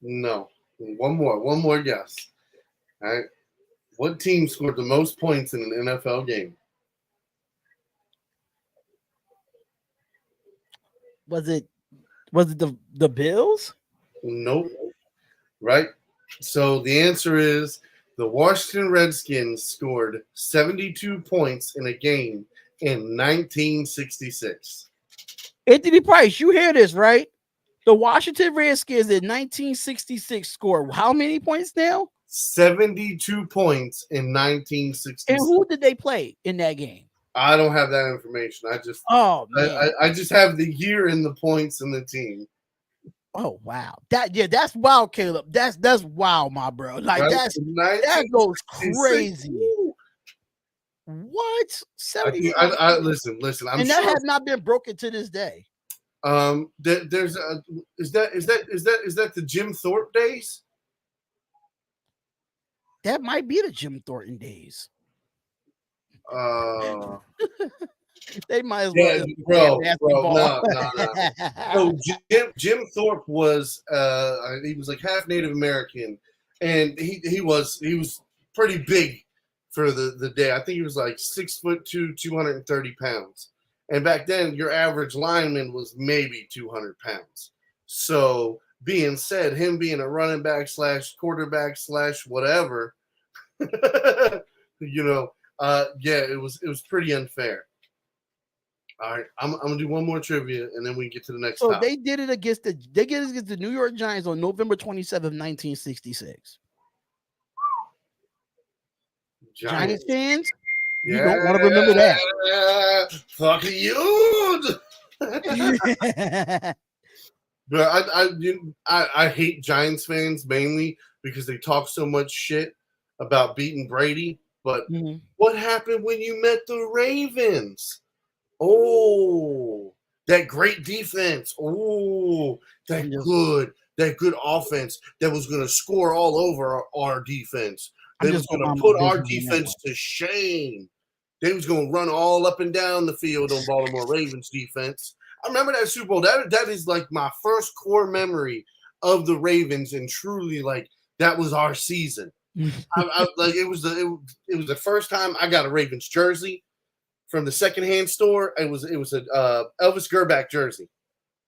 No. One more guess. All right. What team scored the most points in an NFL game?
Was it the Bills?
Nope. Right? So the answer is The Washington Redskins scored 72 points in a game in 1966.
Anthony Price, you hear this, right? The Washington Redskins in 1966 scored how many points now?
72 points in 1966.
And who did they play in that game?
I don't have that information.
Oh man,
I just have the year and the points and the team.
Oh wow, that's wild, Caleb. That's wild, my bro. Like
Right?
that goes crazy.
Woo.
What? 70?
Listen. I'm
and that
sure
has not been broken to this day.
There's is that the Jim Thorpe days?
That might be the Jim Thornton days. They might as well.
Yeah, bro, no. So Jim Thorpe was he was like half Native American, and he was pretty big for the day. I think he was like 6'2", 230 pounds. And back then, your average lineman was maybe 200 pounds. So, being said, him being a running back / quarterback / whatever, you know, it was pretty unfair. All right, I'm gonna do one more trivia, and then we can get to the next.
So
topic.
they did it against the New York Giants on November 27, 1966. Giants fans, you don't want to remember that.
Fuck you. But I hate Giants fans mainly because they talk so much shit about beating Brady. But what happened when you met the Ravens? Oh, that great defense. Oh, that good offense that was going to score all over our defense. They was going to put our defense to shame. They was going to run all up and down the field on Baltimore Ravens defense. I remember that Super Bowl. That is like my first core memory of the Ravens, and truly, like, that was our season. Like it was the first time I got a Ravens jersey from the secondhand store. It was a Elvis Gerback jersey.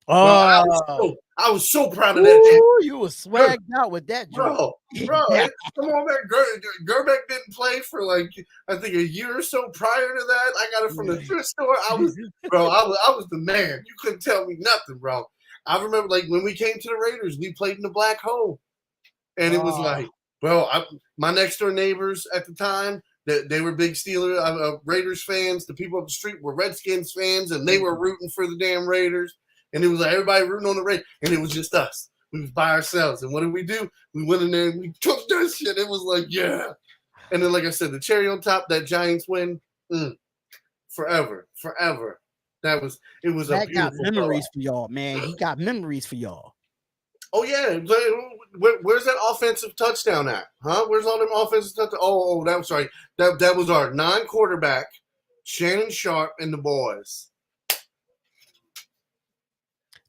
Oh,
I was so proud of that.
You were swagged out with that,
bro. Come on, man. Gerback didn't play for like I think a year or so prior to that. I got it from the thrift store. I was the man. You couldn't tell me nothing, bro. I remember like when we came to the Raiders, we played in the black hole, and it was like, bro, my next door neighbors at the time, they were big Steelers, Raiders fans. The people up the street were Redskins fans, and they were rooting for the damn Raiders. And it was like everybody rooting on the Raiders, and it was just us. We was by ourselves. And what did we do? We went in there and we took that shit. It was like, yeah. And then, like I said, the cherry on top, that Giants win, forever. That was
that got memories for y'all, man. He got memories for y'all.
Oh yeah, where's that offensive touchdown at? Huh? Where's all them offensive touchdowns? Oh, that was right. That was our non-quarterback, Shannon Sharp and the boys.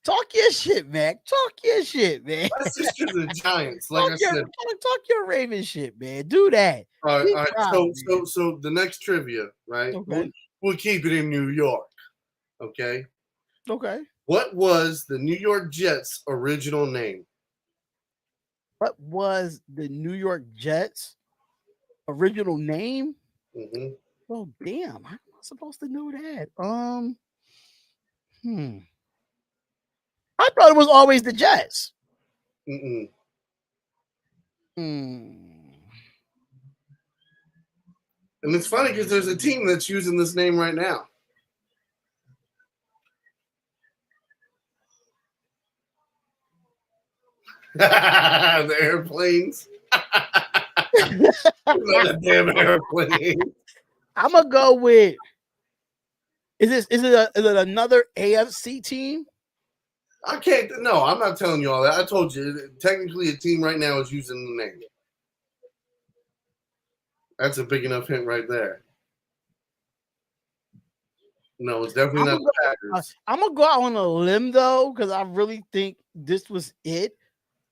Talk your shit, man.
That's just because of the Giants. Like I said,
talk your Ravens shit, man. Do that.
All right. So the next trivia, right?
Okay.
We'll keep it in New York. Okay.
Okay.
What was the New York Jets' original name?
What was the New York Jets' original name? Oh, damn. I'm not supposed to know that. I thought it was always the Jets.
And it's funny because there's a team that's using this name right now. The airplanes. The damn airplane.
I'm gonna go with. Is it another AFC team?
I can't. No, I'm not telling you all that. I told you. Technically, a team right now is using the name. That's a big enough hint right there. No, it's definitely not the Packers.
I'm gonna go out on a limb though, because I really think this was it,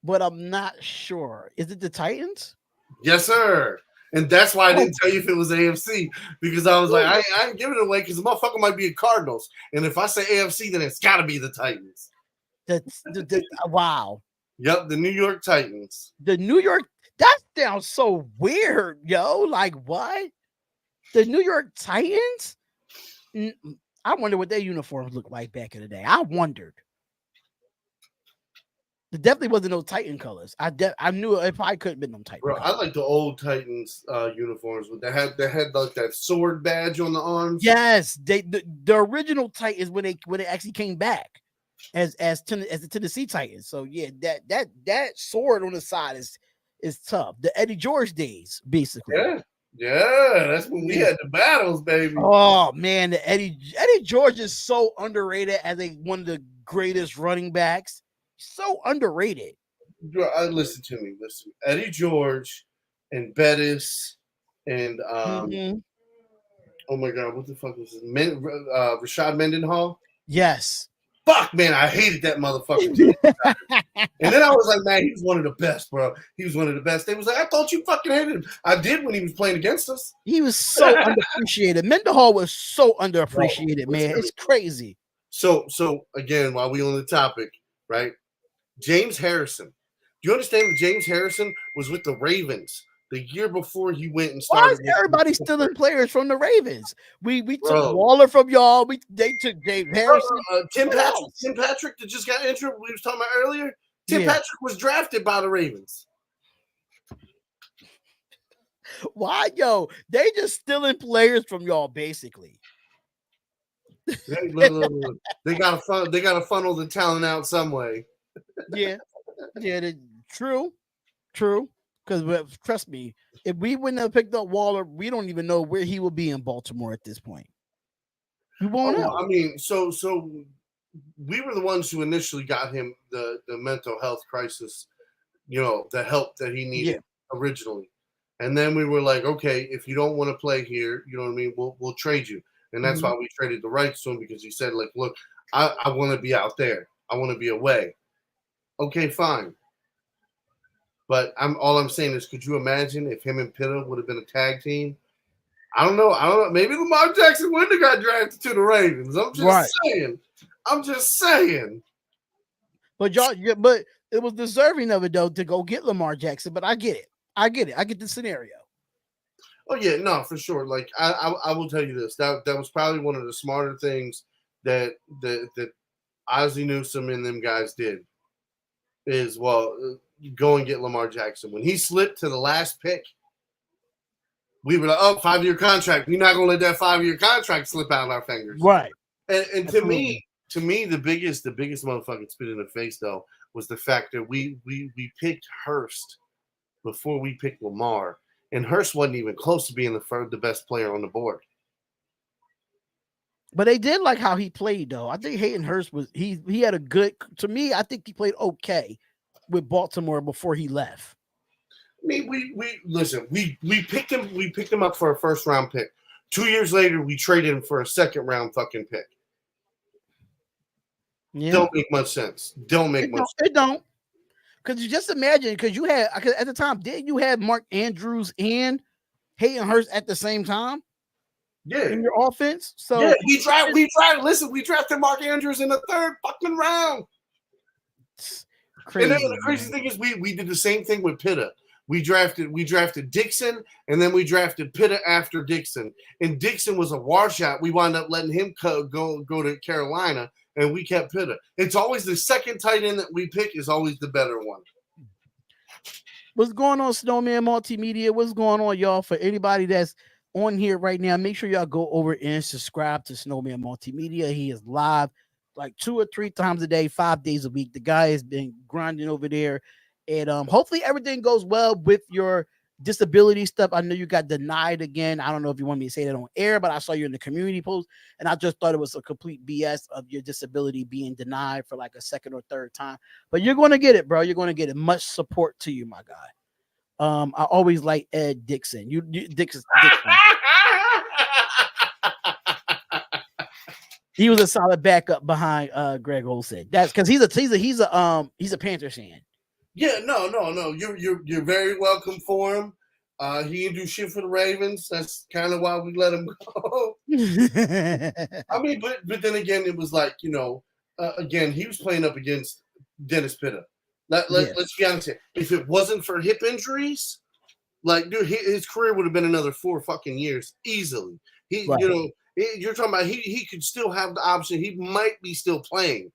but I'm not sure. Is it the Titans?
Yes, sir. And that's why I didn't tell you if it was AFC, because I was like, I ain't giving it away because the motherfucker might be a Cardinals. And if I say AFC, then it's got to be the Titans.
Wow.
Yep, the New York Titans.
The New York That sounds so weird, yo. Like what? The New York Titans? I wonder what their uniforms looked like back in the day. I wondered. There definitely wasn't no Titan colors. I knew it probably couldn't have been no Titan
Bro, I
colors.
like the old Titans uniforms with they had like that sword badge on the arms.
Yes, the original Titans when they actually came back as the Tennessee Titans. So yeah, that sword on the side is tough. The Eddie George days, basically.
Yeah, that's when we had the battles, baby.
Oh man, the Eddie George is so underrated as one of the greatest running backs. So underrated.
Listen to me. Listen, Eddie George and Bettis and oh my God, what the fuck was his name? Rashad Mendenhall?
Yes.
Fuck, man, I hated that motherfucker. And then I was like, man, he was one of the best, bro. He was one of the best. They was like, I thought you fucking hated him. I did when he was playing against us.
He was so underappreciated. Mendenhall was so underappreciated, man. It's crazy.
So again, while we on the topic, right? James Harrison. Do you understand that James Harrison was with the Ravens the year before he went and started?
Why is everybody stealing players from the Ravens? We took Waller from y'all. They took James Harrison.
Tim Patrick that just got injured. We was talking about earlier. Tim Patrick was drafted by the Ravens.
Why, yo? They just stealing players from y'all, basically.
They gotta funnel the talent out some way.
Yeah, true. Because trust me, if we wouldn't have picked up Waller, we don't even know where he will be in Baltimore at this point. We won't know.
I mean, so we were the ones who initially got him the mental health crisis, the help that he needed originally. And then we were like, okay, if you don't want to play here, you know what I mean, we'll trade you. And that's why we traded the rights to him, because he said, like, look, I want to be out there. I want to be away. Okay, fine. But all I'm saying is, could you imagine if him and Pitta would have been a tag team? I don't know. Maybe Lamar Jackson wouldn't have got drafted to the Ravens. I'm just saying. But
but it was deserving of it though to go get Lamar Jackson. But I get it. I get the scenario.
Oh yeah, no, for sure. Like I will tell you this. That was probably one of the smarter things that Ozzie Newsome and them guys did. Is go and get Lamar Jackson. When he slipped to the last pick, we were like, oh, 5-year contract. We're not gonna let that 5-year contract slip out of our fingers.
Right.
And to me, the biggest motherfucking spit in the face though was the fact that we picked Hurst before we picked Lamar. And Hurst wasn't even close to being the best player on the board.
But they did like how he played, though. I think Hayden Hurst he had a good. To me, I think he played okay with Baltimore before he left.
I mean, we picked him. We picked him up for a first-round pick. 2 years later, we traded him for a second-round fucking pick. Yeah. Don't make much sense.
It don't. Because you just imagine, because you had at the time, did you have Mark Andrews and Hayden Hurst at the same time?
Yeah,
in your offense. So
yeah, we drafted Mark Andrews in the 3rd fucking round. Crazy, and then the crazy thing is we did the same thing with Pitta. We drafted Dixon, and then we drafted Pitta after Dixon. And Dixon was a washout. We wound up letting him go to Carolina, and we kept Pitta. It's always the second tight end that we pick is always the better one.
What's going on, Snowman Multimedia? What's going on, y'all? For anybody that's on here right now, make sure y'all go over and subscribe to Snowman Multimedia. He is live like 2 or 3 times a day, 5 days a week. The guy has been grinding over there, and hopefully everything goes well with your disability stuff. I know you got denied again. I don't know if you want me to say that on air, but I saw you in the community post, and I just thought it was a complete BS of your disability being denied for like a 2nd or 3rd time. But you're going to get it, bro. You're going to get it. Much support to you, my guy. I always like Ed Dixon. Dixon. He was a solid backup behind Greg Olsen. That's because he's a Panthers fan.
Yeah, no. You're very welcome for him. He didn't do shit for the Ravens. That's kind of why we let him go. I mean, but then again, it was like, again, he was playing up against Dennis Pitta. Let's be honest here. If it wasn't for hip injuries, like, dude, his career would have been another 4 fucking years easily. You're talking about he could still have the option. He might be still playing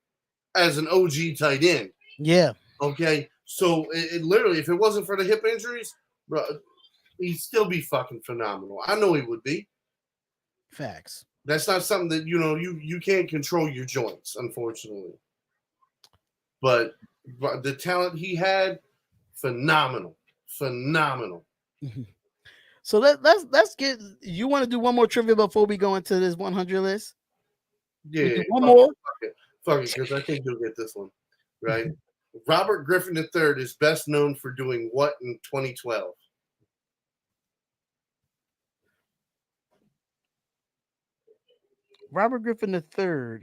as an OG tight end.
Yeah.
Okay. So it literally, if it wasn't for the hip injuries, bro, he'd still be fucking phenomenal. I know he would be.
Facts.
That's not something that you can't control your joints, unfortunately. But the talent he had, phenomenal.
Mm-hmm. So let's get. You want to do one more trivia before we go into this 100 list?
Yeah,
one more.
Fuck it, because I think you'll get this one right. Robert Griffin III is best known for doing what in 2012?
Robert Griffin III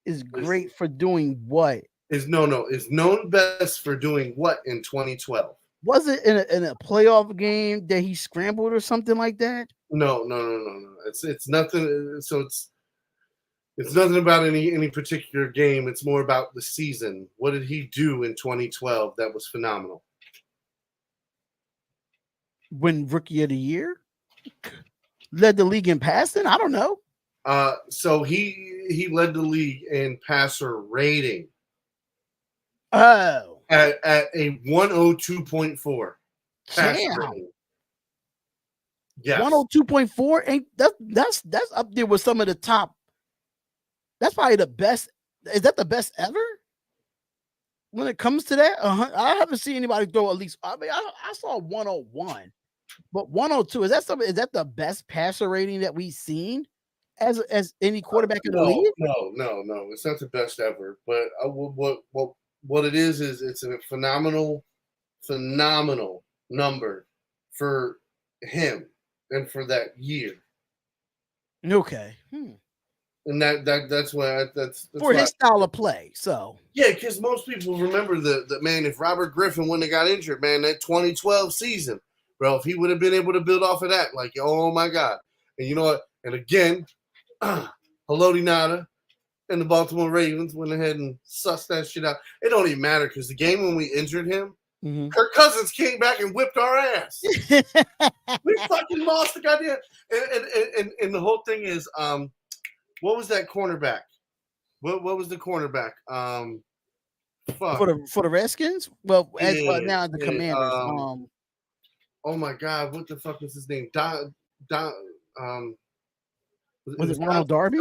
is great for doing what?
Is known best for doing what in 2012?
Was it in a playoff game that he scrambled or something like that?
No. It's nothing. So it's nothing about any particular game. It's more about the season. What did he do in 2012 that was phenomenal?
Win Rookie of the Year? Led the league in passing? I don't know.
So he led the league in passer rating.
Oh.
At a 102.4.
Damn.
Yes.
102.4 ain't that's up there with some of the top. That's probably the best. Is that the best ever? When it comes to that, I haven't seen anybody throw at least. I mean, I saw 101, but 102 is that the best passer rating that we've seen as any quarterback in the league?
No, it's not the best ever. But what it is it's a phenomenal number for him and for that year.
Okay.
And that's why that's
for his style of play. So
yeah, because most people remember the man. If Robert Griffin wouldn't have got injured, man, that 2012 season, bro, if he would have been able to build off of that, like, oh my god. And you know what? And again, Haloti Ngata and the Baltimore Ravens went ahead and sussed that shit out. It don't even matter because the game when we injured him, Kirk Cousins came back and whipped our ass. We fucking lost the goddamn. And the whole thing is, what was that cornerback? What was the cornerback?
Fuck. For the Redskins? Well, now the Commanders.
Oh my god, what the fuck was his name?
Was it Ronald Darby?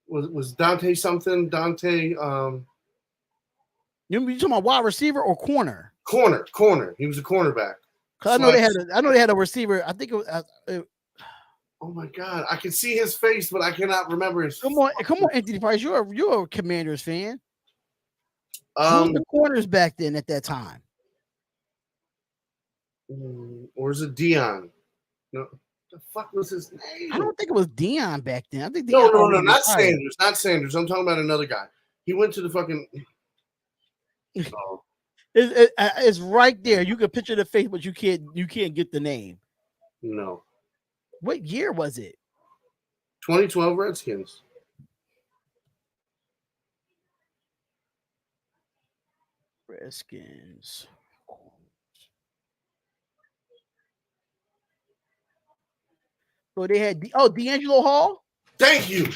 Was Dante something? Dante.
You talking about wide receiver or corner?
Corner. He was a cornerback.
I know they had a receiver. I think it was.
Oh my god, I can see his face, but I cannot remember his.
Come on, Anthony Price. You're a Commanders fan. Who was the corners back then at that time?
Or is it Dion? No, the fuck was his name?
I don't think it was Dion back then. I think
no, not Sanders. Not Sanders. I'm talking about another guy. He went to the fucking. Oh.
It's right there. You can picture the face, but you can't get the name.
No.
What year was it?
2012 Redskins.
Redskins. So they had D'Angelo Hall.
Thank you.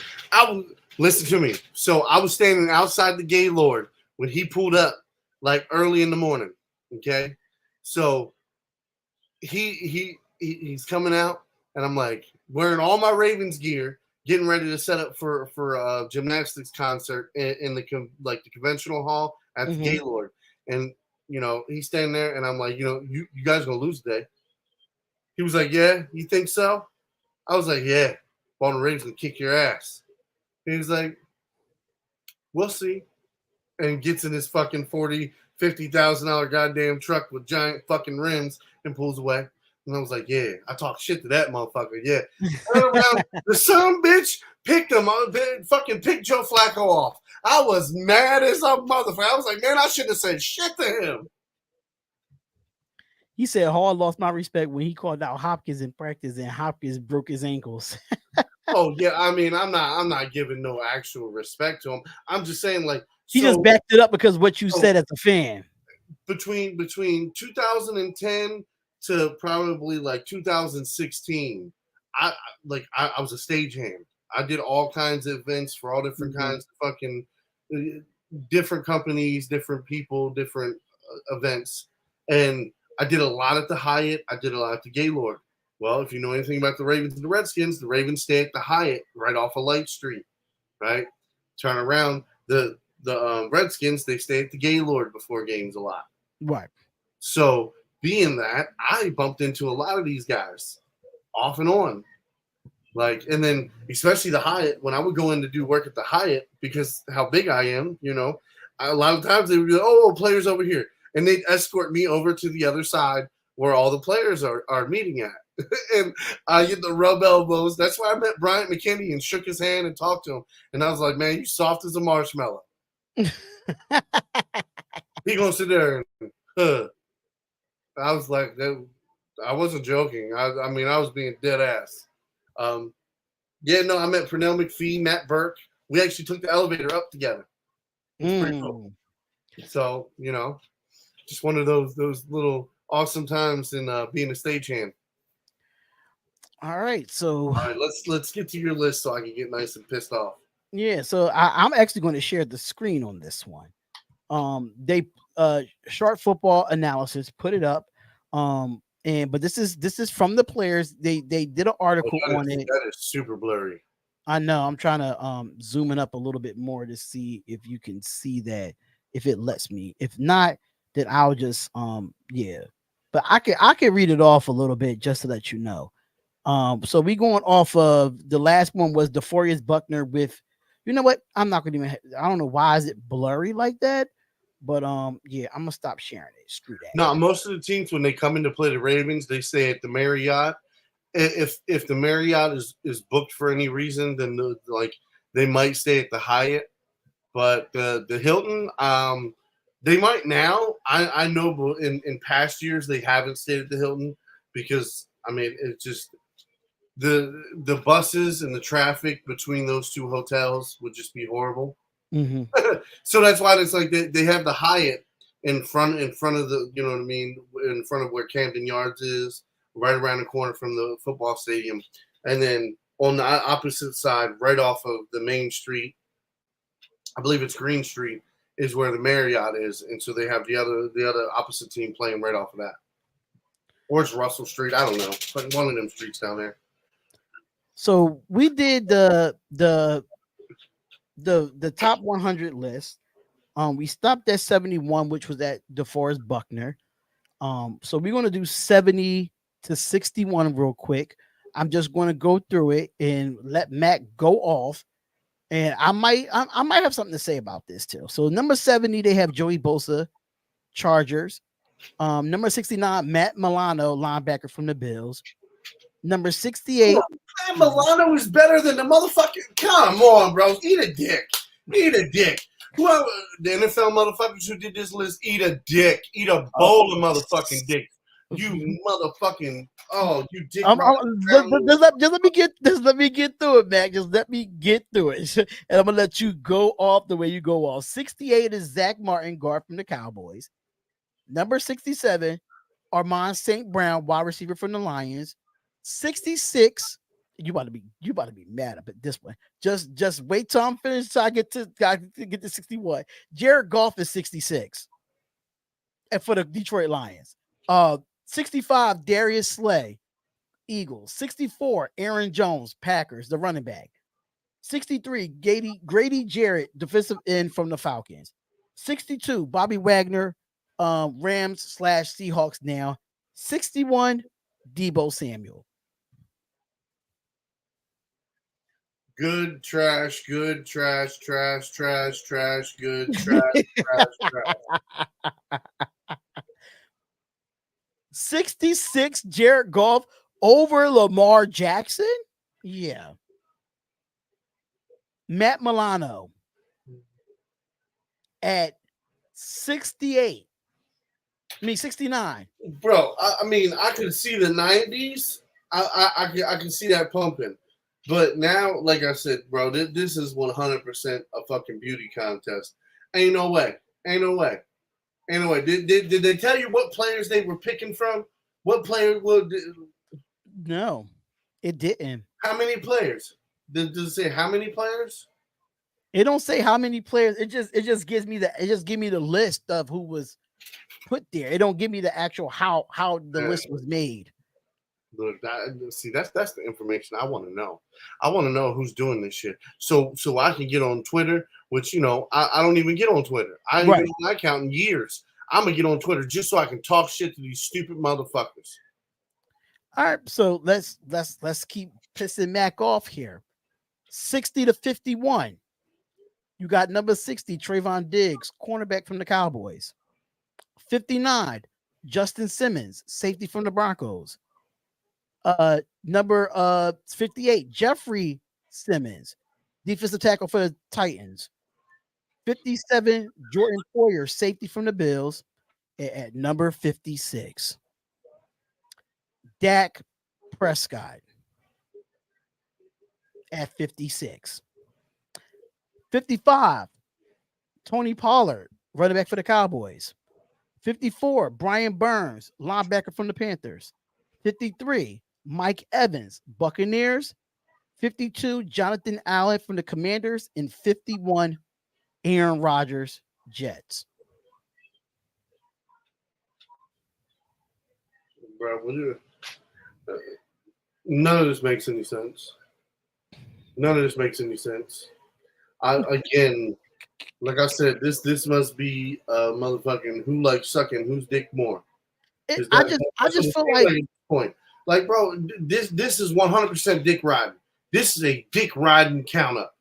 Listen to me. So I was standing outside the Gaylord when he pulled up, like early in the morning. Okay, so he's coming out, and I'm like wearing all my Ravens gear, getting ready to set up for a gymnastics concert in the conventional hall at the Gaylord, and he's standing there, and I'm like, you guys gonna lose today. He was like, yeah, you think so? I was like, yeah, Baltimore Ravens gonna kick your ass. And he was like, we'll see. And gets in his fucking $50,000 goddamn truck with giant fucking rims and pulls away. And I was like, yeah, I talk shit to that motherfucker. Yeah. Turn around, the son bitch picked him. Fucking picked Joe Flacco off. I was mad as a motherfucker. I was like, man, I shouldn't have said shit to him.
He said Hall lost my respect when he called out Hopkins in practice and Hopkins broke his ankles.
Oh yeah, I mean, I'm not giving no actual respect to him. I'm just saying, like,
He just
So,
backed it up because of what you
so
said as a fan.
between 2010 to probably like 2016, I was a stagehand. I did all kinds of events for all different kinds of fucking different companies, different people, different events, and I did a lot at the Hyatt. I did a lot at the Gaylord. Well, if you know anything about the Ravens and the Redskins, the Ravens stay at the Hyatt right off of Light Street, right? Turn around. The Redskins, they stay at the Gaylord before games a lot.
Right.
So being that, I bumped into a lot of these guys off and on. Like, and then especially the Hyatt, when I would go in to do work at the Hyatt, because how big I am, a lot of times they would be like, oh, players over here. And they'd escort me over to the other side where all the players are meeting at. And I get to rub elbows. That's why I met Bryant McKinney and shook his hand and talked to him. And I was like, man, you soft as a marshmallow. He gonna sit there and I was like, I wasn't joking. I mean, I was being dead ass. Yeah, no, I met Pernell McPhee, Matt Burke. We actually took the elevator up together. It's pretty cool. So, just one of those little awesome times in being a stagehand.
All right, so
all right, let's get to your list so I can get nice and pissed off.
Yeah, so I'm actually going to share the screen on this one. They Sharp Football Analysis put it up. But this is from the players. They did an article on it.
That is super blurry.
I know. I'm trying to zoom it up a little bit more to see if you can see that, if it lets me. If not, then I'll just yeah. But I can read it off a little bit just to let you know. So we going off of the last one was DeForest Buckner with, you know what? I'm not gonna even. I don't know why is it blurry like that, but yeah, I'm gonna stop sharing it. Screw that.
No, most of the teams when they come in to play the Ravens, they stay at the Marriott. If the Marriott is booked for any reason, then they might stay at the Hyatt. But the Hilton, they might now. I know in past years they haven't stayed at the Hilton because I mean it's just the buses and the traffic between those two hotels would just be horrible.
Mm-hmm.
So that's why it's like they have the Hyatt in front of the, you know what I mean, in front of where Camden Yards is, right around the corner from the football stadium, and then on the opposite side, right off of the main street, I believe it's Green Street, is where the Marriott is, and so they have the other opposite team playing right off of that, or it's Russell Street, I don't know, but one of them streets down there.
So we did the top 100 list. We stopped at 71, which was at DeForest Buckner. So we're going to do 70 to 61 real quick. I'm just going to go through it and let Matt go off. And I might have something to say about this too. So number 70, they have Joey Bosa, Chargers. Number 69, Matt Milano, linebacker from the Bills. Number 68.
Matt Milano is better than the motherfucker. Come on, bro. Eat a dick. Eat a dick. Whoever the NFL motherfuckers who did this list, eat a dick. Eat a bowl of motherfucking dick. You motherfucking you dick.
Just let me get through it, Mac. Just let me get through it, and I'm gonna let you go off the way you go off. 68 is Zach Martin, guard from the Cowboys. Number 67, Armand St. Brown, wide receiver from the Lions. 66. You about to be mad up at this one. Just wait till I'm finished till I get to 61. Jared Goff is 66. And for the Detroit Lions. 65, Darius Slay, Eagles. 64, Aaron Jones, Packers, the running back. 63, Grady Jarrett, defensive end from the Falcons. 62, Bobby Wagner, Rams/Seahawks now. 61, Deebo Samuel.
Good, trash, good, trash, trash, trash, trash, good, trash, trash.
66, Jared Goff over Lamar Jackson? Yeah. Matt Milano at 68. 69.
Bro, I mean, I could see the 90s. I can see that pumping. But now, like I said, bro, this is 100% a fucking beauty contest. Ain't no way. Ain't no way. Ain't no way. Did they tell you what players they were picking from? What player would?
No, it didn't.
How many players? Does it say how many players?
It don't say how many players. It just gives me the list of who was put there. It don't give me the actual how the list was made.
Look, that's the information I want to know. I want to know who's doing this shit, so I can get on Twitter. Which I don't even get on Twitter. I ain't been on my account in years. I'm gonna get on Twitter just so I can talk shit to these stupid motherfuckers.
All right, so let's keep pissing Mac off here. 60-51. You got number 60, Trayvon Diggs, cornerback from the Cowboys. 59, Justin Simmons, safety from the Broncos. Number 58, Jeffrey Simmons, defensive tackle for the Titans. 57, Jordan Poyer, safety from the Bills. At number 56, Dak Prescott at 56. 55, Tony Pollard, running back for the Cowboys. 54, Brian Burns, linebacker from the Panthers. 53, Mike Evans, Buccaneers. 52, Jonathan Allen from the Commanders. And 51, Aaron Rodgers, Jets.
Bro, none of this makes any sense. None of this makes any sense. Again, like I said, this must be motherfucking who likes sucking whose dick more.
I just feel like
point. Like, bro, this is 100% dick riding. This is a dick riding count up.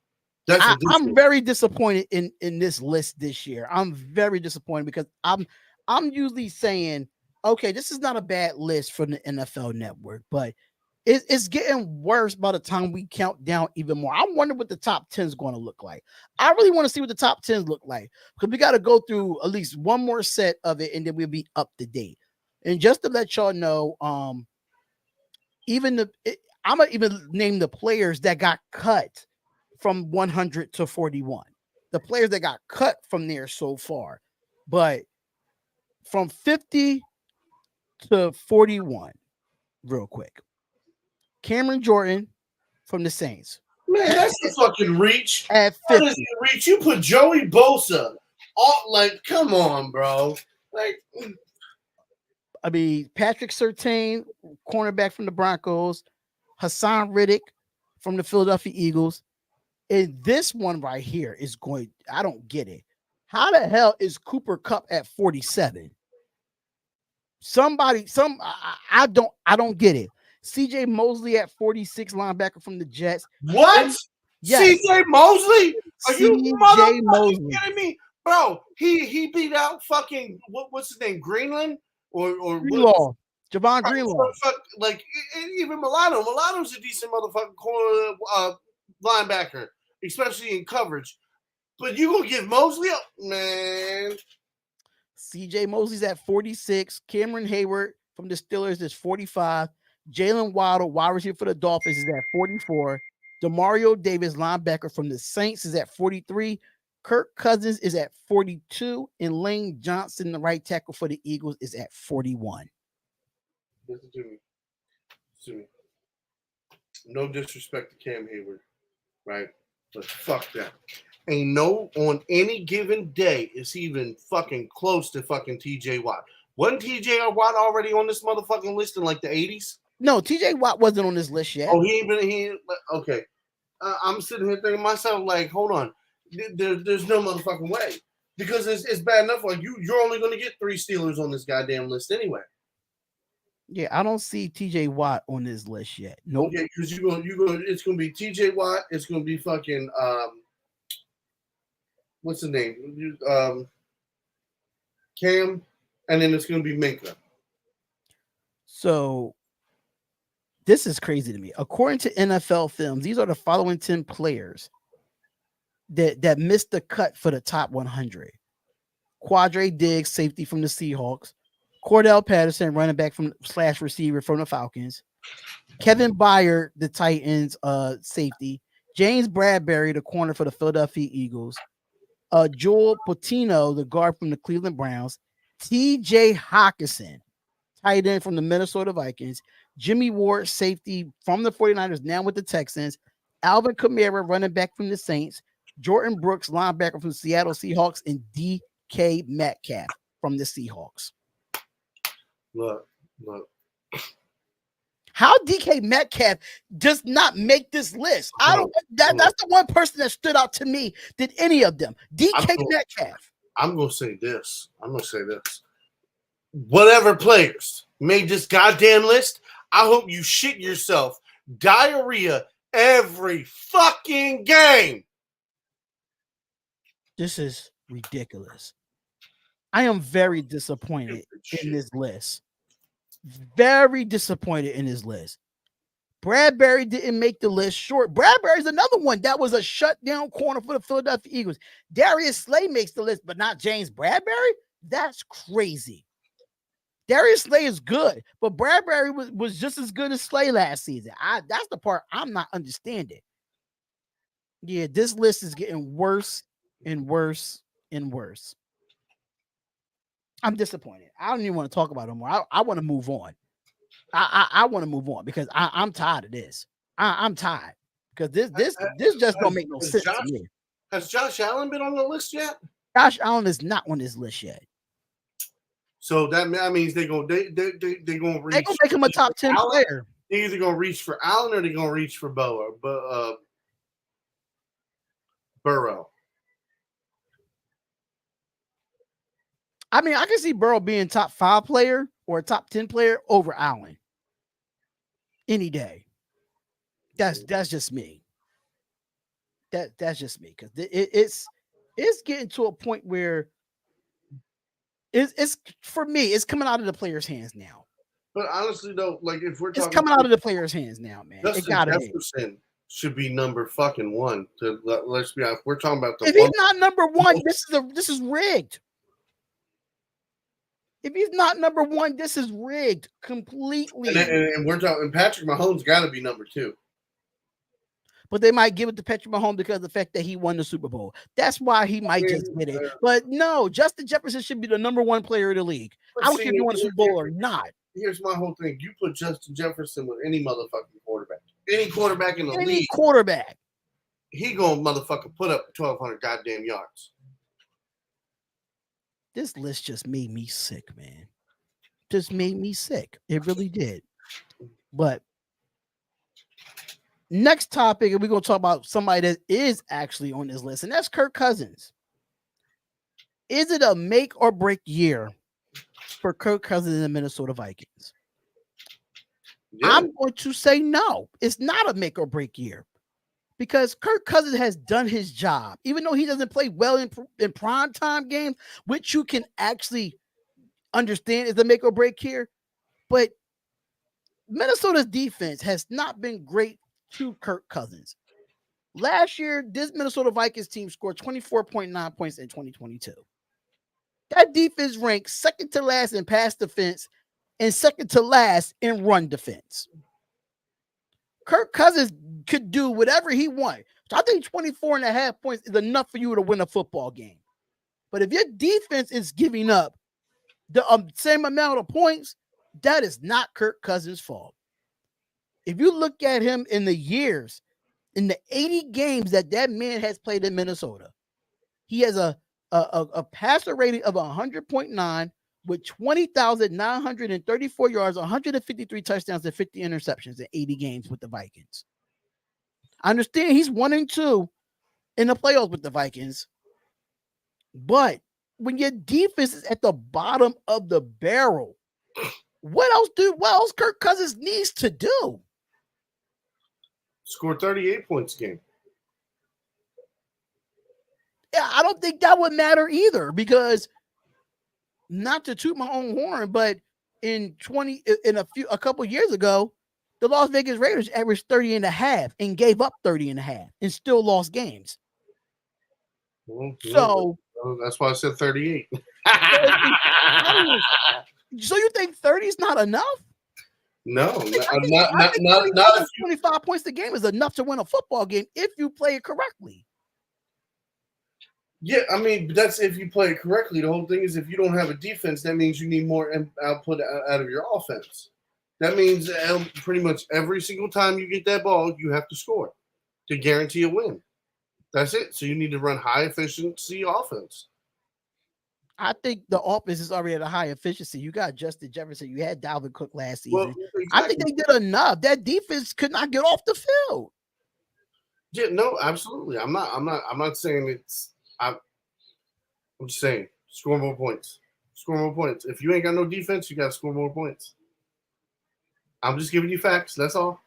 I'm very disappointed in this list this year. I'm very disappointed because I'm usually saying, okay, this is not a bad list from the NFL Network, but it's getting worse by the time we count down even more. I'm wondering what the top 10 is going to look like. I really want to see what the top 10s look like because we got to go through at least one more set of it and then we'll be up to date. And just to let y'all know, I'm gonna even name the players that got cut from 100 to 41. The players that got cut from there so far, but from 50 to 41, real quick. Cameron Jordan from the Saints.
Man, that's a fucking reach.
At 50.
That is a reach. You put Joey Bosa. Come on, bro.
Patrick Surtain, cornerback from the Broncos. Hassan Riddick from the Philadelphia Eagles. And this one right here is I don't get it. How the hell is Cooper Kupp at 47? I don't get it. CJ Mosley at 46, linebacker from the Jets.
What? Yes. CJ Mosley? Are you motherfucking kidding me? Bro, he beat out fucking what's his name? Greenland? Or
Greenlaw. Javon Greenlaw.
Like even Milano. Milano's a decent motherfucking corner linebacker, especially in coverage. But you gonna give Mosley up, man?
CJ Mosley's at 46. Cameron Hayward from the Steelers is 45. Jalen Waddle, wide receiver for the Dolphins, is at 44. Demario Davis, linebacker from the Saints, is at 43. Kirk Cousins is at 42. And Lane Johnson, the right tackle for the Eagles, is at 41.
Listen to me. No disrespect to Cam Hayward, right? But fuck that. Ain't no on any given day is he even fucking close to fucking TJ Watt. Wasn't TJ Watt already on this motherfucking list in like the 80s?
No, TJ Watt wasn't on this list yet.
Oh, okay. I'm sitting here thinking to myself, like, hold on. There's no motherfucking way. Because it's bad enough. Like, you're only going to get 3 Steelers on this goddamn list anyway.
Yeah, I don't see TJ Watt on this list yet. Nope.
Okay, because it's going to be TJ Watt. It's going to be fucking, what's the name? Cam. And then it's going to be Minka.
So, this is crazy to me. According to NFL Films, these are the following 10 players that missed the cut for the top 100. Quadre Diggs, safety from the Seahawks. Cordell Patterson, running back from / receiver from the Falcons. Kevin Byard, the Titans safety. James Bradbury, the corner for the Philadelphia Eagles. Joel Patino, the guard from the Cleveland Browns, T.J. Hawkinson, tight end from the Minnesota Vikings, Jimmy Ward, safety from the 49ers, now with the Texans, Alvin Kamara, running back from the Saints, Jordan Brooks, linebacker from the Seattle Seahawks, and D.K. Metcalf from the Seahawks.
Look.
How DK Metcalf does not make this list? That's the one person that stood out to me. Did any of them? Metcalf.
I'm gonna say this. Whatever players made this goddamn list, I hope you shit yourself. Diarrhea every fucking game.
This is ridiculous. I am very disappointed in this list. Very disappointed in his list. Bradbury didn't make the list. Short. Bradbury's another one that was a shutdown corner for the Philadelphia Eagles. Darius Slay makes the list, but not James Bradbury? That's crazy. Darius Slay is good, but Bradbury was just as good as Slay last season. That's the part I'm not understanding. Yeah, this list is getting worse and worse and worse. I'm disappointed. I don't even want to talk about it more. I want to move on. I want to move on because I'm tired of this. I'm tired because this just don't make no sense to me.
Has Josh Allen been on the list yet?
Josh Allen is not on this list yet.
So that means they're gonna
make him a top 10 player.
They're either gonna reach for Allen or they're gonna reach for Burrow.
I mean, I can see Burrow being top 5 player or a top 10 player over Allen any day. That's just me. That's just me because it's getting to a point where it's for me. It's coming out of the players' hands now.
But honestly, though, like if we're talking,
it's coming out of the players' hands now, man.
Justin Jefferson should be number fucking 1. Let's be honest. We're talking about
if he's not number 1, this is rigged. If he's not number 1, this is rigged completely.
And we're talking Patrick Mahomes got to be number 2.
But they might give it to Patrick Mahomes because of the fact that he won the Super Bowl. That's why he might just get it. But no, Justin Jefferson should be the number 1 player in the league. I don't care if he won the Super Bowl or not.
Here's my whole thing. You put Justin Jefferson with any motherfucking quarterback. Any quarterback in the league.
Any quarterback.
He gonna motherfucking put up 1,200 goddamn yards.
This list just made me sick, man. Just made me sick. It really did. But next topic, we're going to talk about somebody that is actually on this list, and that's Kirk Cousins. Is it a make or break year for Kirk Cousins and the Minnesota Vikings? Yeah. I'm going to say no. It's not a make or break year because Kirk Cousins has done his job, even though he doesn't play well in prime time games, which you can actually understand is a make or break here. But Minnesota's defense has not been great to Kirk Cousins. Last year, this Minnesota Vikings team scored 24.9 points in 2022. That defense ranked second to last in pass defense and second to last in run defense. Kirk Cousins could do whatever he wanted. So I think 24.5 points is enough for you to win a football game. But if your defense is giving up the same amount of points, that is not Kirk Cousins' fault. If you look at him in the years, in the 80 games that man has played in Minnesota, he has a passer rating of 100.9 with 20,934 yards, 153 touchdowns, and 50 interceptions in 80 games with the Vikings. I understand he's 1-2 in the playoffs with the Vikings, but when your defense is at the bottom of the barrel, what else Kirk Cousins needs to do?
Score 38 points a game.
Yeah, I don't think that would matter either because not to toot my own horn, but a couple years ago, the Las Vegas Raiders averaged 30.5 and gave up 30.5 and still lost games.
Well, that's why I said 38.
So you think 30 is not enough?
No,
I think 25 points a game is enough to win a football game if you play it correctly.
Yeah, I mean, that's if you play it correctly. The whole thing is if you don't have a defense, that means you need more output out of your offense. That means pretty much every single time you get that ball, you have to score to guarantee a win. That's it. So you need to run high efficiency offense.
I think the offense is already at a high efficiency. You got Justin Jefferson. You had Dalvin Cook last
Well,
season. I think
exactly.
they did enough. That defense could not get off the field.
Yeah, no, absolutely. I'm not saying it's. I'm just saying, score more points. Score more points. If you ain't got no defense, you got to score more points. I'm just giving you facts. That's all.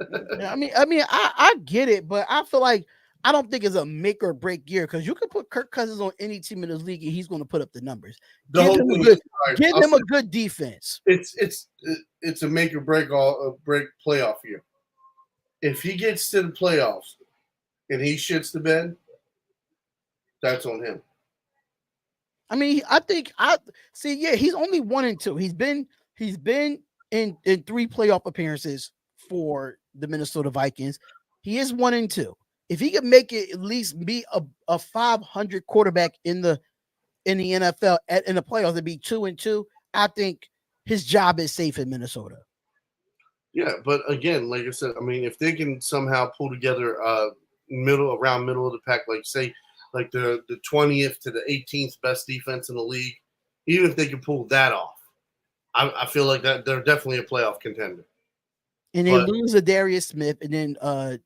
I get it, but I feel like I don't think it's a make or break year because you can put Kirk Cousins on any team in this league and he's going to put up the numbers.
The whole thing is,
Give him a good defense.
It's a make or break playoff year. If he gets to the playoffs and he shits the bed, that's on him.
I mean, I think yeah, he's only 1-2. He's been in 3 playoff appearances for the Minnesota Vikings. He is 1-2. If he could make it at least be a 500 quarterback in the NFL in the playoffs, to be 2-2, I think his job is safe in Minnesota.
Yeah, but again, like I said, I mean, if they can somehow pull together middle of the pack, like say, like the 20th to the 18th best defense in the league, even if they can pull that off, I feel like that they're definitely a playoff contender.
And they lose a Darius Smith, and then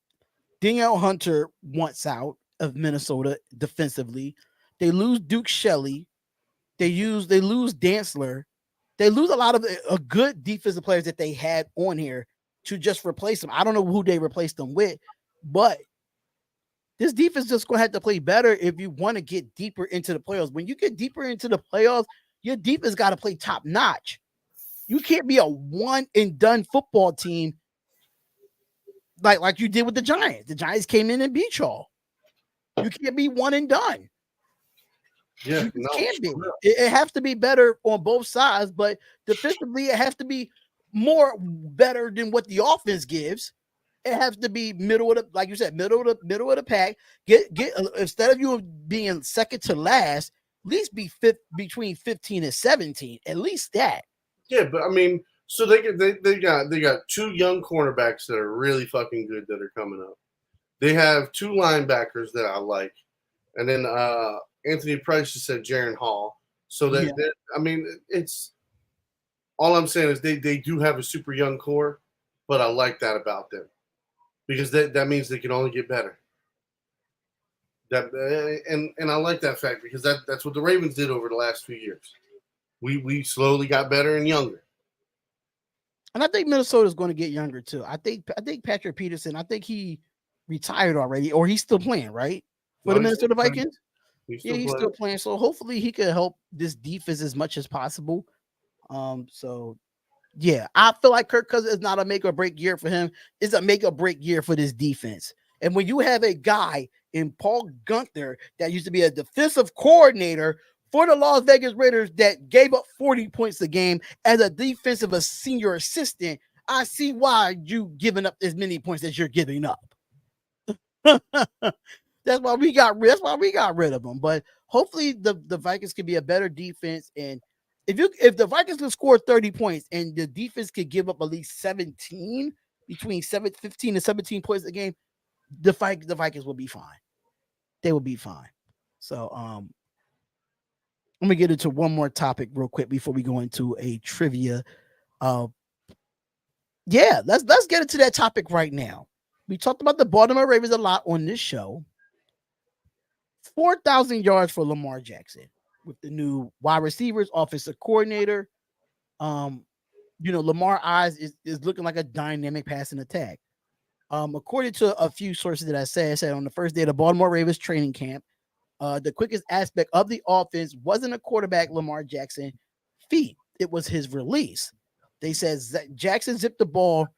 Danielle Hunter wants out of Minnesota defensively. They lose Duke Shelley. They lose Dantzler. They lose a lot of good defensive players that they had on here to just replace them. I don't know who they replaced them with, but this defense just going to have to play better if you want to get deeper into the playoffs. When you get deeper into the playoffs, your defense got to play top notch. You can't be a one and done football team like you did with the Giants. The Giants came in and beat y'all. You can't be one and done.
Yeah,
no, can't be. It has to be better on both sides, but defensively, it has to be more better than what the offense gives. It has to be middle of the, like you said, middle of the pack. Get instead of you being second to last, at least be between 15 and 17. At least that.
Yeah, but I mean, so they got 2 young cornerbacks that are really fucking good that are coming up. They have 2 linebackers that I like, and then Anthony Price just said Jaron Hall. So that I mean, it's all I'm saying is they do have a super young core, but I like that about them because that means they can only get better. That and I like that fact because that's what the Ravens did over the last few years. We slowly got better and younger.
And I think Minnesota is going to get younger too. I think Patrick Peterson, I think he retired already, or he's still playing, right? For the Minnesota Vikings? He's still playing. So hopefully he can help this defense as much as possible. So yeah, I feel like Kirk Cousins is not a make or break year for him. It's a make or break year for this defense. And when you have a guy in Paul Gunther that used to be a defensive coordinator for the Las Vegas Raiders that gave up 40 points a game as a defensive senior assistant, I see why you giving up as many points as you're giving up. That's why we got rid of them. But hopefully the Vikings can be a better defense. And if the Vikings can score 30 points and the defense could give up at least 17, between 15 and 17 points a game, the Vikings will be fine. They will be fine. So let me get into one more topic real quick before we go into a trivia. Yeah, let's get into that topic right now. We talked about the Baltimore Ravens a lot on this show. 4,000 yards for Lamar Jackson with the new wide receivers, offensive coordinator. Lamar Eyes is looking like a dynamic passing attack. According to a few sources that I said on the first day of the Baltimore Ravens training camp, the quickest aspect of the offense wasn't a quarterback Lamar Jackson feet. It was his release. They said Jackson zipped the ball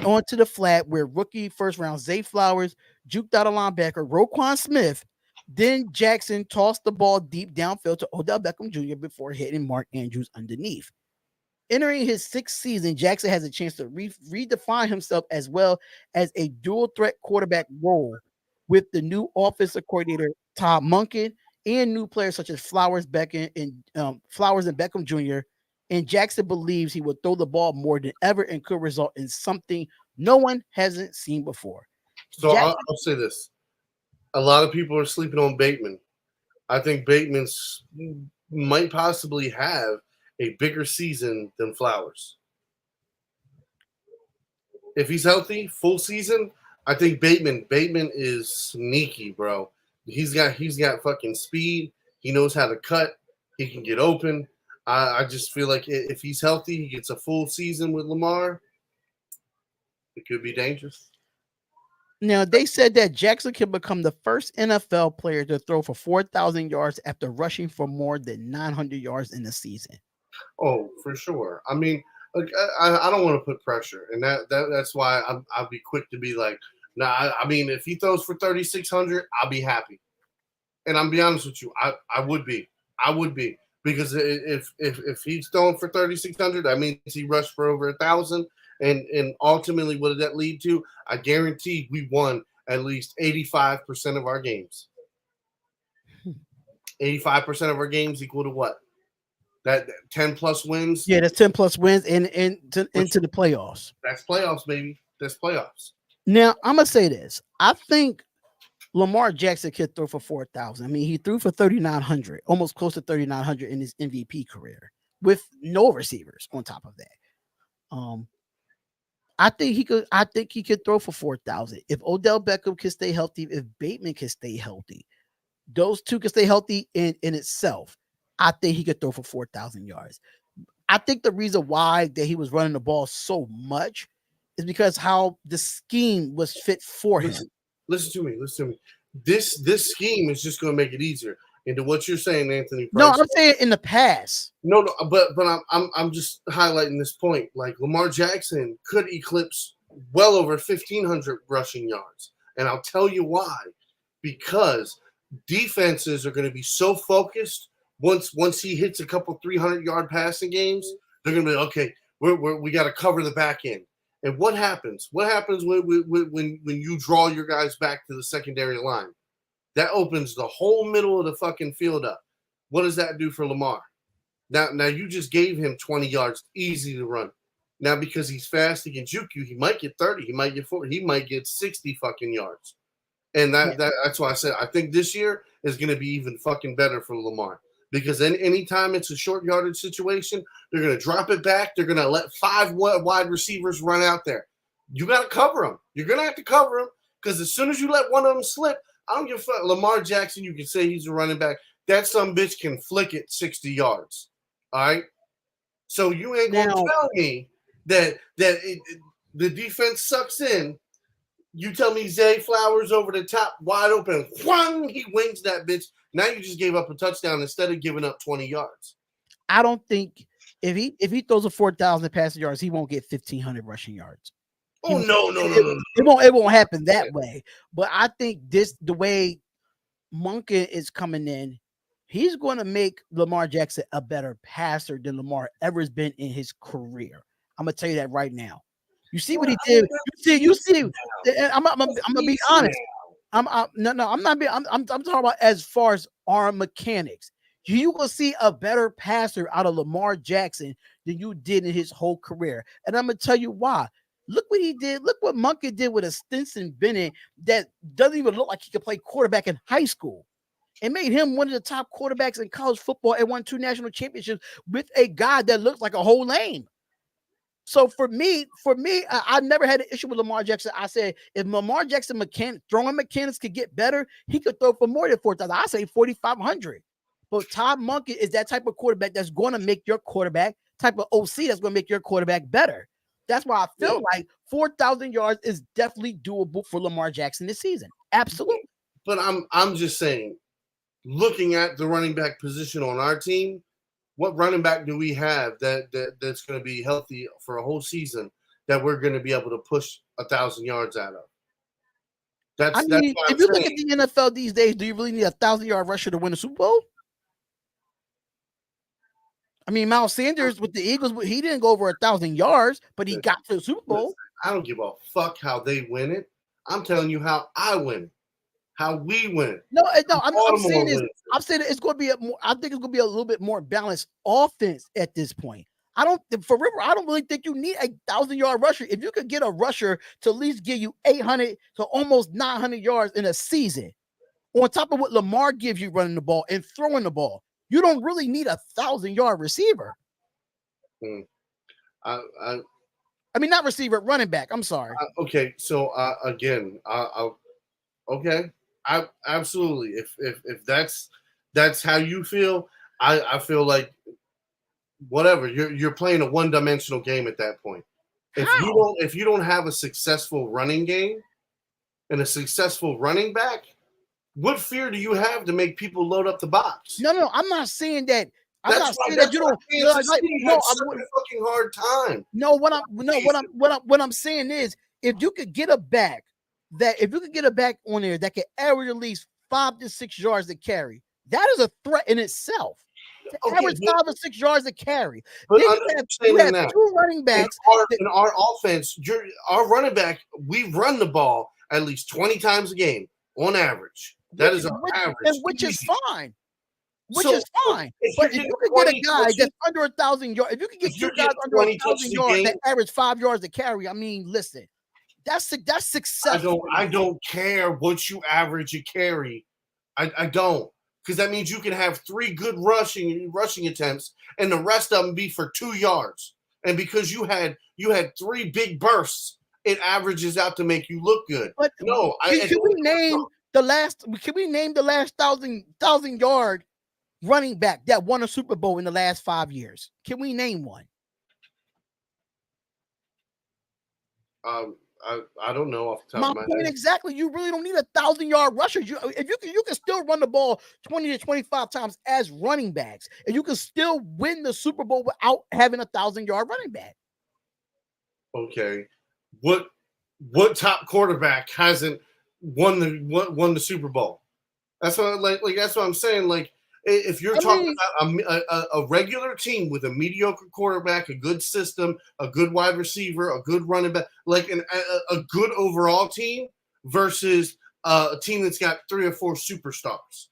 onto the flat where rookie first round Zay Flowers juked out a linebacker, Roquan Smith. Then Jackson tossed the ball deep downfield to Odell Beckham Jr. before hitting Mark Andrews underneath. Entering his 6th season, Jackson has a chance to redefine himself as well as a dual threat quarterback role with the new offensive coordinator Todd Monken and new players such as Flowers and Beckham Jr. And Jackson believes he will throw the ball more than ever and could result in something no one hasn't seen before.
So I'll say this: a lot of people are sleeping on Bateman. I think Bateman's might possibly have a bigger season than Flowers. If he's healthy, full season, I think Bateman is sneaky, bro. He's got fucking speed. He knows how to cut. He can get open. I just feel like if he's healthy, he gets a full season with Lamar. It could be dangerous.
Now, they said that Jackson can become the first NFL player to throw for 4,000 yards after rushing for more than 900 yards in the season.
Oh, for sure. I mean, like, I don't want to put pressure, and that's why I'll be quick to be like, nah. I mean, if he throws for 3,600, I'll be happy. And I'm be honest with you, I would be, because if he's throwing for 3,600, that means he rushed for over 1,000. And ultimately, what did that lead to? I guarantee we won at least 85% of our games. 85% of our games equal to what? That 10 plus wins?
Yeah, that's 10 plus wins into the playoffs.
That's playoffs, baby. That's playoffs.
Now, I'm going to say this. I think Lamar Jackson could throw for 4,000. I mean, he threw for 3,900, almost close to 3,900 in his MVP career with no receivers on top of that. I think he could throw for 4,000 if Odell Beckham can stay healthy, if Bateman can stay healthy. Those two can stay healthy in itself. I think he could throw for 4,000 yards. I think the reason why that he was running the ball so much is because how the scheme was fit for him.
Listen to me. This scheme is just going to make it easier. Into what you're saying, Anthony Price.
No, I'm saying in the past.
No, but I'm just highlighting this point. Like, Lamar Jackson could eclipse well over 1,500 rushing yards, and I'll tell you why. Because defenses are going to be so focused once he hits a couple 300-yard passing games, they're going to be okay. We got to cover the back end. And what happens? What happens when you draw your guys back to the secondary line? That opens the whole middle of the fucking field up. What does that do for Lamar? Now you just gave him 20 yards, easy to run. Now, because he's fast, he can juke you. He might get 30. He might get 40. He might get 60 fucking yards. And that's why I said I think this year is going to be even fucking better for Lamar. Because anytime it's a short yardage situation, they're going to drop it back. They're going to let 5 wide receivers run out there. You got to cover them. You're going to have to cover them because as soon as you let one of them slip, I don't give a fuck. Lamar Jackson, you can say he's a running back. That some bitch can flick it 60 yards. All right? So you ain't going to tell me that the defense sucks in. You tell me Zay Flowers over the top, wide open. Whang, he wings that bitch. Now you just gave up a touchdown instead of giving up 20 yards.
I don't think if he throws a 4,000 passing yards, he won't get 1,500 rushing yards.
Oh, no.
It won't happen that way. But I think the way Monken is coming in, he's going to make Lamar Jackson a better passer than Lamar ever has been in his career. I'm going to tell you that right now. You see what he did. You see. I'm gonna be honest. I'm talking about as far as arm mechanics. You will see a better passer out of Lamar Jackson than you did in his whole career, and I'm gonna tell you why. Look what he did. Look what Monken did with a Stetson Bennett that doesn't even look like he could play quarterback in high school. It made him one of the top quarterbacks in college football and won 2 national championships with a guy that looks like a whole name. So for me, I never had an issue with Lamar Jackson. I said if Lamar Jackson throwing mechanics could get better, he could throw for more than 4,000. I say 4,500. But Todd Monken is that type of quarterback that's going to make your quarterback type of OC that's going to make your quarterback better. That's why I feel like 4,000 yards is definitely doable for Lamar Jackson this season. Absolutely.
But I'm just saying, looking at the running back position on our team, what running back do we have that's going to be healthy for a whole season that we're going to be able to push 1,000 yards out of? That's if you
look at the NFL these days, do you really need a 1,000-yard rusher to win a Super Bowl? I mean, Miles Sanders with the Eagles, he didn't go over 1,000 yards, but he got to the Super Bowl.
I don't give a fuck how they win it. I'm telling you how I win it. how we win.
No, I'm saying
Baltimore
this.
wins.
I'm saying it's going to be I think it's going to be a little bit more balanced offense at this point. I don't really think you need a 1,000-yard rusher. If you could get a rusher to at least give you 800 to almost 900 yards in a season, on top of what Lamar gives you running the ball and throwing the ball, you don't really need a 1,000-yard receiver. I mean, not receiver, running back. I'm sorry.
Okay, so again, okay, absolutely. If that's how you feel, I feel like whatever, you're playing a one-dimensional game at that point. If you don't have a successful running game and a successful running back, what fear do you have to make people load up the box?
No, I'm not saying that. I'm not saying that you don't.
No, I'm a fucking hard time.
No, what I'm saying is, if you could get a back on there that can average at least 5 to 6 yards to carry, that is a threat in itself. To average 5 or 6 yards to carry.
But
you have two running backs.
In our offense, our running back, we run the ball at least 20 times a game on average. That is our average.
Which is fine. But if you could get a guy that's under 1,000 yards, if you could get two guys under 1,000 yards that average 5 yards to carry, I mean, listen, that's successful.
I don't care what you average a carry. I don't, because that means you can have 3 good rushing attempts, and the rest of them be for 2 yards. And because you had 3 big bursts, it averages out to make you look good.
But
no,
can we name the last 1,000-yard running back that won a Super Bowl in the last 5 years? Can we name one?
I don't know off the top of my head.
Exactly. You really don't need a 1,000-yard rusher. If you can still run the ball 20 to 25 times as running backs, and you can still win the Super Bowl without having a 1,000-yard running back.
Okay, what top quarterback hasn't won the Super Bowl? That's what that's what I'm saying. Like, if you're talking about a regular team with a mediocre quarterback, a good system, a good wide receiver, a good running back, like a good overall team versus a team that's got 3 or 4 superstars.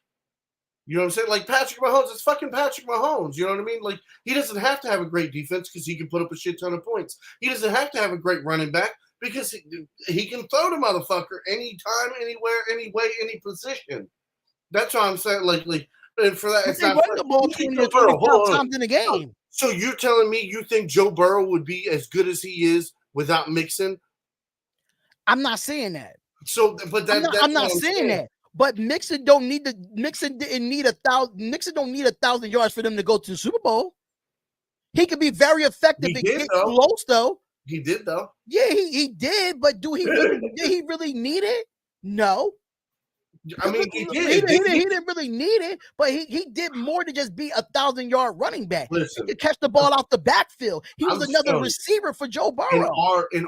You know what I'm saying? Like Patrick Mahomes, it's fucking Patrick Mahomes. You know what I mean? Like, he doesn't have to have a great defense because he can put up a shit ton of points. He doesn't have to have a great running back because he can throw the motherfucker anytime, anywhere, any way, any position. That's what I'm saying. Like. And for that, it's not
the ball 20 to 25 times in a game.
So you're telling me you think Joe Burrow would be as good as he is without Mixon?
I'm not saying that.
So, but
I'm not saying that. But Mixon don't need 1,000 yards for them to go to the Super Bowl. He could be very effective and get close, though.
He did, though.
Yeah, he did. But did he really need it? No.
I mean, he did.
He didn't really need it, but he did more than just be a 1,000-yard running back.
Listen,
he could catch the ball out the backfield. He was another receiver for Joe Burrow.
In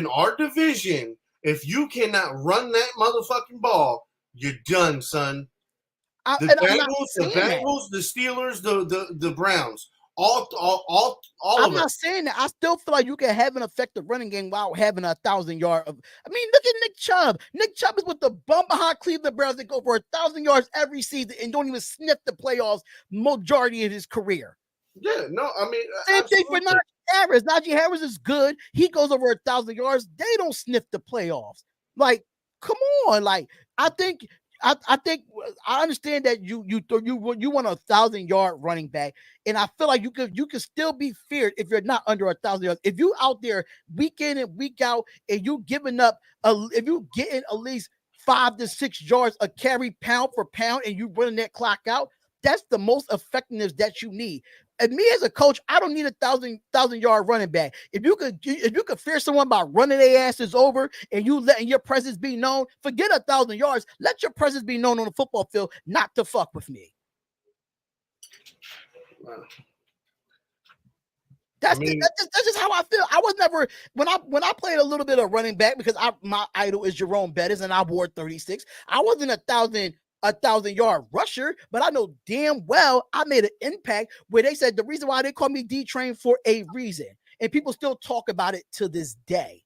our division, if you cannot run that motherfucking ball, you're done, son. The Bengals, the Steelers, the Browns. All
I'm not saying that. I still feel like you can have an effective running game while having 1,000-yard. I mean, look at Nick Chubb. Nick Chubb is with the bum behind Cleveland Browns that go for 1,000 yards every season and don't even sniff the playoffs majority of his career.
Yeah, no, I mean,
same thing for Najee Harris. Najee Harris is good. He goes over 1,000 yards. They don't sniff the playoffs. Like, come on. Like, I think I understand that you want a 1,000-yard running back, and I feel like you could still be feared if you're not under 1,000 yards. If you out there week in and week out, and you giving up if you getting at least 5 to 6 yards a carry pound for pound, and you running that clock out, that's the most effectiveness that you need. And me as a coach, I don't need a 1,000-yard running back. If you could fear someone by running their asses over and you letting your presence be known, forget 1,000 yards. Let your presence be known on the football field, not to fuck with me. Wow. That's just how I feel. I was never when I played a little bit of running back because my idol is Jerome Bettis and I wore 36. I wasn't a 1,000-yard rusher, but I know damn well I made an impact where they said the reason why they call me D-Train for a reason, and people still talk about it to this day.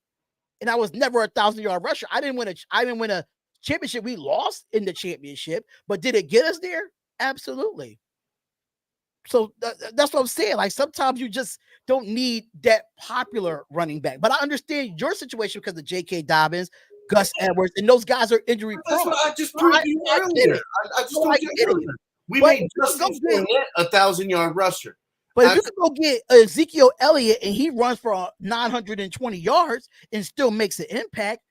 And I was never a 1,000-yard rusher. I didn't win a championship. We lost in the championship, but did it get us there? Absolutely. So that's what I'm saying. Like sometimes you just don't need that popular running back. But I understand your situation because of J.K. Dobbins, Gus Edwards, and those guys are injury prone.
That's what I just told you earlier. I just told you earlier. We
But
made Justin Fournette a 1,000-yard rusher.
But if you could go get Ezekiel Elliott and he runs for 920 yards and still makes an impact,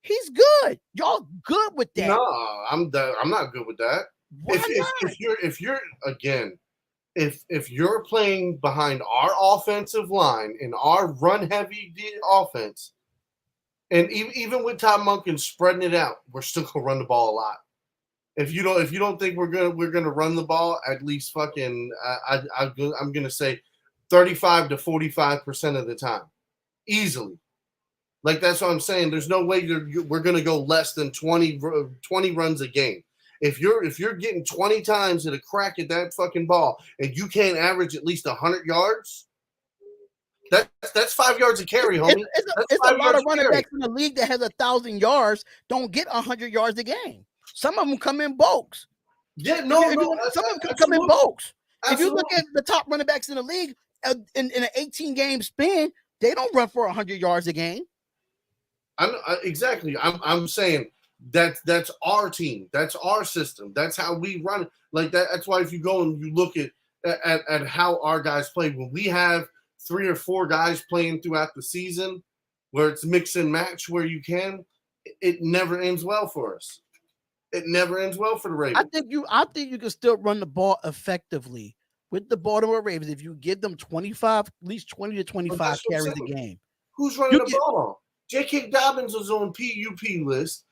he's good. Y'all good with that?
No, I'm not good with that. If you're again, if you're playing behind our offensive line in our run heavy offense, and even with Todd Monken spreading it out, we're still gonna run the ball a lot. If you don't think we're gonna run the ball, at least fucking I'm gonna say 35 to 45% of the time, easily. Like that's what I'm saying. There's no way we're gonna go less than 20 runs a game. If you're getting 20 times at a crack at that fucking ball and you can't average at least 100 yards, that's 5 yards a carry, homie.
It's a lot of running backs in the league that has 1,000 yards don't get 100 yards a game. Some of them come in bulks.
Yeah,
some of them come in bulks. If you look at the top running backs in the league in an 18-game span, they don't run for 100 yards a game.
Exactly. I'm saying that's our team. That's our system. That's how we run it. Like that. That's why if you go and you look at how our guys play, when we have 3 or 4 guys playing throughout the season, where it's mix and match, where you can, it never ends well for us. It never ends well for the Ravens.
I think you can still run the ball effectively with the Baltimore Ravens if you give them 25, at least 20 to 25 carries a game.
Who's running the ball? J.K. Dobbins was on PUP list.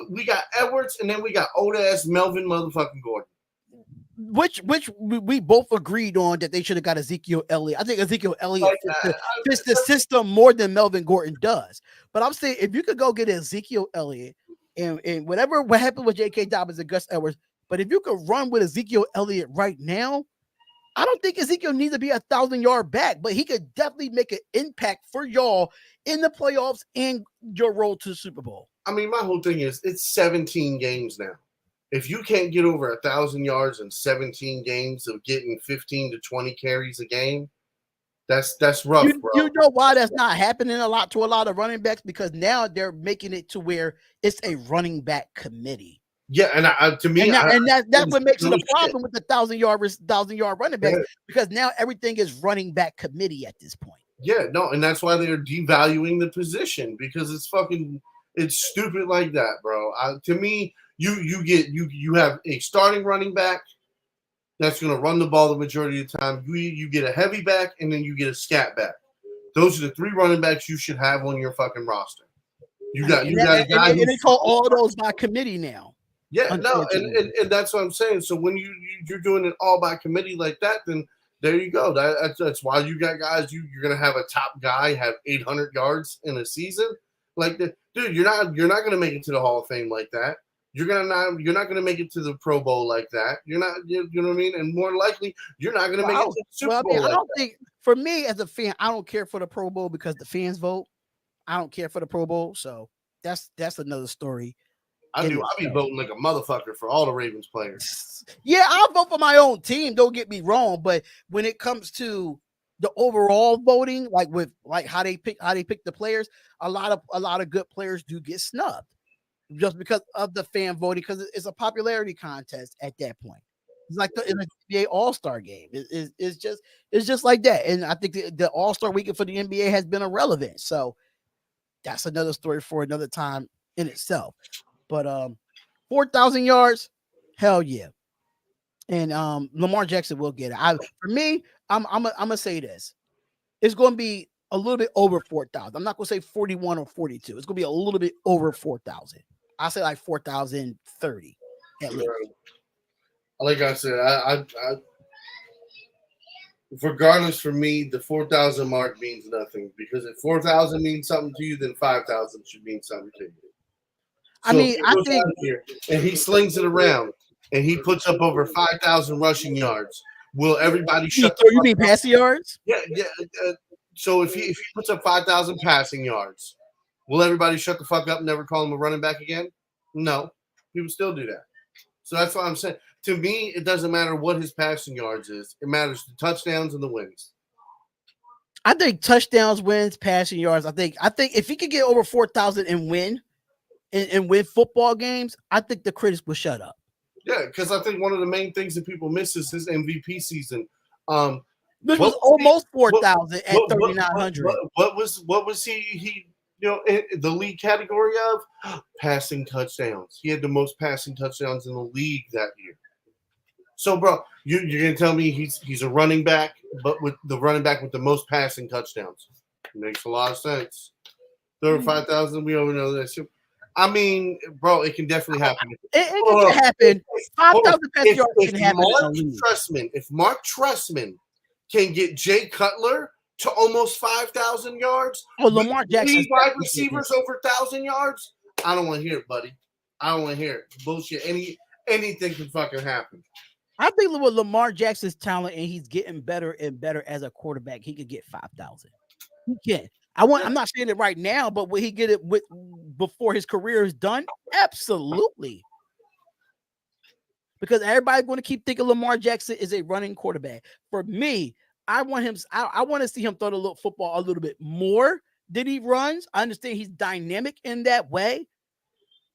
We got Edwards, and then we got old ass Melvin motherfucking Gordon.
Which we both agreed on that they should have got Ezekiel Elliott. I think Ezekiel Elliott fits the system more than Melvin Gordon does. But I'm saying if you could go get Ezekiel Elliott and what happened with J.K. Dobbins and Gus Edwards, but if you could run with Ezekiel Elliott right now, I don't think Ezekiel needs to be 1,000-yard back, but he could definitely make an impact for y'all in the playoffs and your road to the Super Bowl.
I mean, my whole thing is it's 17 games now. If you can't get over 1,000 yards in 17 games of getting 15 to 20 carries a game, that's rough, bro.
You know why that's not happening a lot to a lot of running backs? Because now they're making it to where it's a running back committee.
Yeah, and
that's what makes it a problem with the 1,000-yard running backs, because now everything is running back committee at this point.
Yeah, no, and that's why they're devaluing the position, because it's stupid like that, bro. To me, you have a starting running back that's going to run the ball the majority of the time. You get a heavy back, and then you get a scat back. Those are the 3 running backs you should have on your fucking roster. You got a guy, and
they call all those by committee now.
Yeah, no, and that's what I'm saying. So when you're doing it all by committee like that, then there you go. That's why you got guys. You're gonna have a top guy have 800 yards in a season. Like that, dude. You're not gonna make it to the Hall of Fame like that. You're not gonna make it to the Pro Bowl like that. You're not. You know what I mean? And more likely, you're not gonna make it to the Super Bowl.
I don't think, for me as a fan, I don't care for the Pro Bowl because the fans vote. I don't care for the Pro Bowl, so that's another story.
I be voting like a motherfucker for all the Ravens players.
Yeah, I'll vote for my own team. Don't get me wrong, but when it comes to the overall voting, like how they pick the players, a lot of good players do get snubbed just because of the fan voting, because it's a popularity contest at that point. It's like the NBA All-Star game. It's just like that. And I think the All-Star weekend for the NBA has been irrelevant. So that's another story for another time in itself. But 4,000 yards, hell yeah. And Lamar Jackson will get it. For me, I'm gonna say this. It's gonna be a little bit over 4,000. I'm not gonna say 41 or 42. It's gonna be a little bit over 4,000. I'll say like 4,030 at least.
Like I said, I regardless, for me, the 4,000 mark means nothing, because if 4,000 means something to you, then 5,000 should mean something to you. So I think and he slings it around and he puts up over 5,000 rushing yards. Will everybody shut the fuck up?
You mean passing yards?
Yeah. So if he puts up 5,000 passing yards, will everybody shut the fuck up and never call him a running back again? No, people still do that. So that's what I'm saying. To me, it doesn't matter what his passing yards is. It matters the touchdowns and the wins.
I think touchdowns, wins, passing yards. I think if he could get over 4,000 and win and win football games, I think the critics will shut up.
Yeah, because I think one of the main things that people miss is his MVP season.
Which was almost 4,000 at 3,900.
What was he in the league category of passing touchdowns? He had the most passing touchdowns in the league that year. So, bro, you're gonna tell me he's a running back, but with the running back with the most passing touchdowns? It makes a lot of sense. 5,000, we already know that. I mean, bro, it can definitely happen.
It can happen. 5,000 passing yards can happen.
If Mark Trestman can get Jay Cutler to almost 5,000 yards,
Lamar Jackson,
wide receivers over 1,000 yards, I don't want to hear it, buddy. I don't want to hear it. Bullshit. Anything can fucking happen.
I think with Lamar Jackson's talent and he's getting better and better as a quarterback, he could get 5,000. He can. I'm not saying it right now, but will he get it before his career is done? Absolutely. Because everybody's going to keep thinking Lamar Jackson is a running quarterback. For me, I want to see him throw the football a little bit more than he runs. I understand he's dynamic in that way,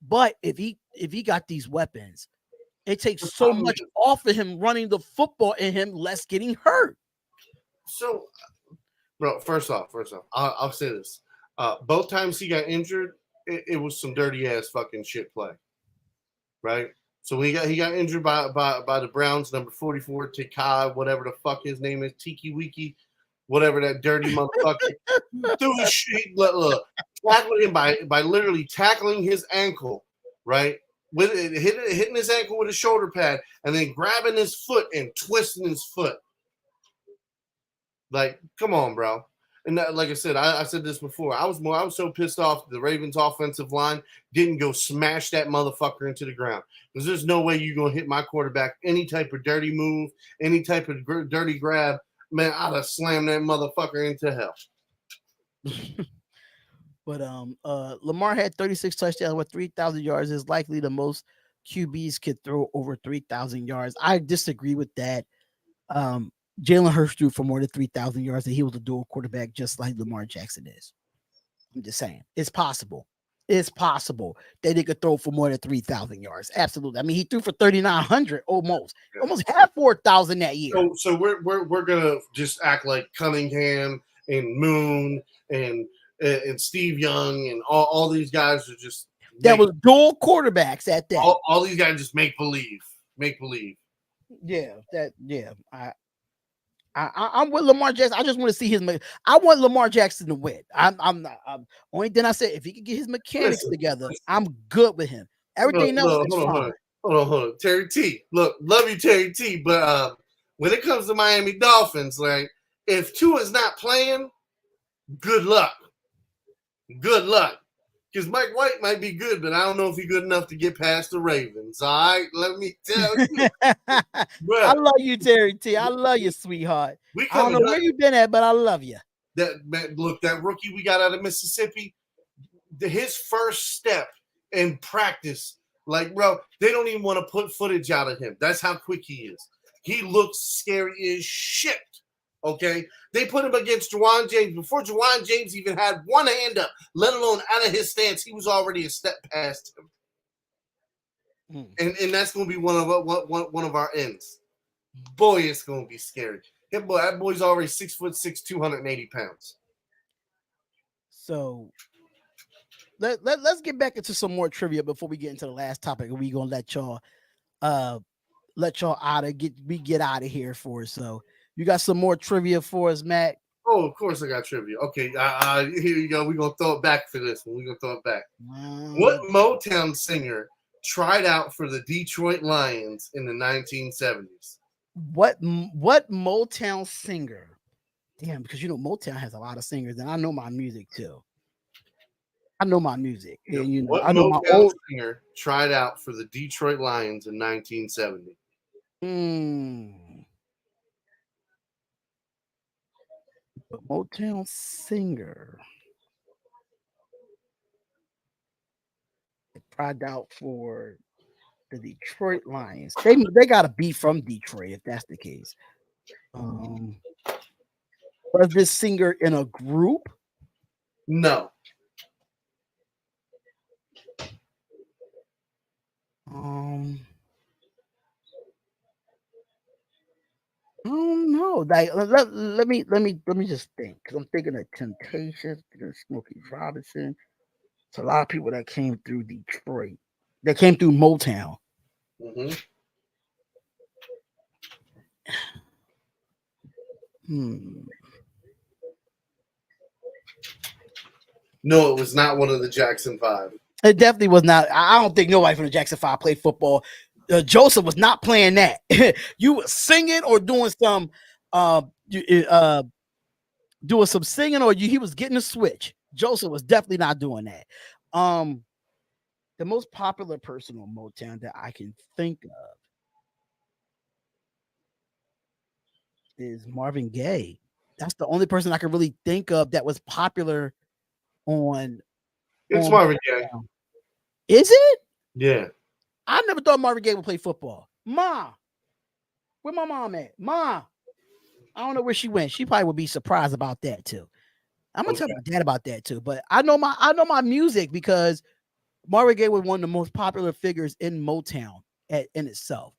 but if he got these weapons, it takes so much off of him running the football and him less getting hurt.
So, bro, first off, I'll say this: both times he got injured, it was some dirty ass fucking shit play, right? So he got injured by the Browns, number 44, Tikai, whatever the fuck his name is, Tiki Wiki, whatever that dirty motherfucker. Threw his shit, tackling him by literally tackling his ankle, right? With it, hitting his ankle with a shoulder pad, and then grabbing his foot and twisting his foot. Like, come on, bro. And that, like I said, I said this before. I was so pissed off the Ravens offensive line didn't go smash that motherfucker into the ground. Because there's no way you're going to hit my quarterback any type of dirty move, any type of dirty grab. Man, I'd have slammed that motherfucker into hell.
But Lamar had 36 touchdowns with 3,000 yards. Is likely the most QBs could throw over 3,000 yards. I disagree with that. Jalen Hurts threw for more than 3,000 yards, and he was a dual quarterback just like Lamar Jackson is. I'm just saying. It's possible. It's possible that they could throw for more than 3,000 yards. Absolutely. I mean, he threw for 3,900 almost. Yeah. Almost had 4,000 that year.
So we're gonna just act like Cunningham and Moon and Steve Young and all these guys are just
was dual quarterbacks at that.
All these guys just make believe.
Yeah, I'm with Lamar Jackson. I just want to see I want Lamar Jackson to win. Only then I said if he could get his mechanics together, I'm good with him. Everything else is fine.
Hold on. Terry T. Look, love you, Terry T. But when it comes to Miami Dolphins, like if Tua's not playing, good luck. Because Mike White might be good, but I don't know if he's good enough to get past the Ravens. All right, let me tell you.
I love you, Terry T. I love you, sweetheart. I don't know where you've been at, but I love you.
That rookie we got out of Mississippi, his first step in practice, like, bro, they don't even want to put footage out of him. That's how quick he is. He looks scary as shit. Okay, they put him against Juwan James. Before Juwan James even had one hand up, let alone out of his stance, he was already a step past him. And that's going to be one of our ends. Boy, it's going to be scary. That boy's already 6'6", 280 pounds.
So let's get back into some more trivia before we get into the last topic. We're going to let y'all get out of here for us. So you got some more trivia for us, Matt?
Oh, of course I got trivia. Okay, here you go. We're going to throw it back for this one. We're going to throw it back. What Motown singer tried out for the Detroit Lions in the 1970s?
What Motown singer? Damn, because Motown has a lot of singers, and I know my music too. I know my music. And,
what Motown singer tried out for the Detroit Lions in 1970?
Motown singer. tried out for the Detroit Lions. They gotta be from Detroit if that's the case. Was this singer in a group?
No.
I don't know. Like let me just think because I'm thinking of Temptations, thinking of Smokey Robinson. It's a lot of people that came through Detroit. That came through Motown.
Mm-hmm. No, it was not one of the Jackson 5.
It definitely was not. I don't think nobody from the Jackson 5 played football. Joseph was not playing that. You were singing or doing some doing some singing, or he was getting a switch. Joseph was definitely not doing that. The most popular person on Motown that I can think of is Marvin Gaye. That's the only person I can really think of that was popular on.
It's Marvin Gaye.
Is it?
Yeah.
I never thought Marvin Gaye would play football. Ma, where my mom at? Ma, I don't know where she went. She probably would be surprised about that too. I'm gonna tell my dad about that too. But I know my music because Marvin Gaye was one of the most popular figures in Motown in itself.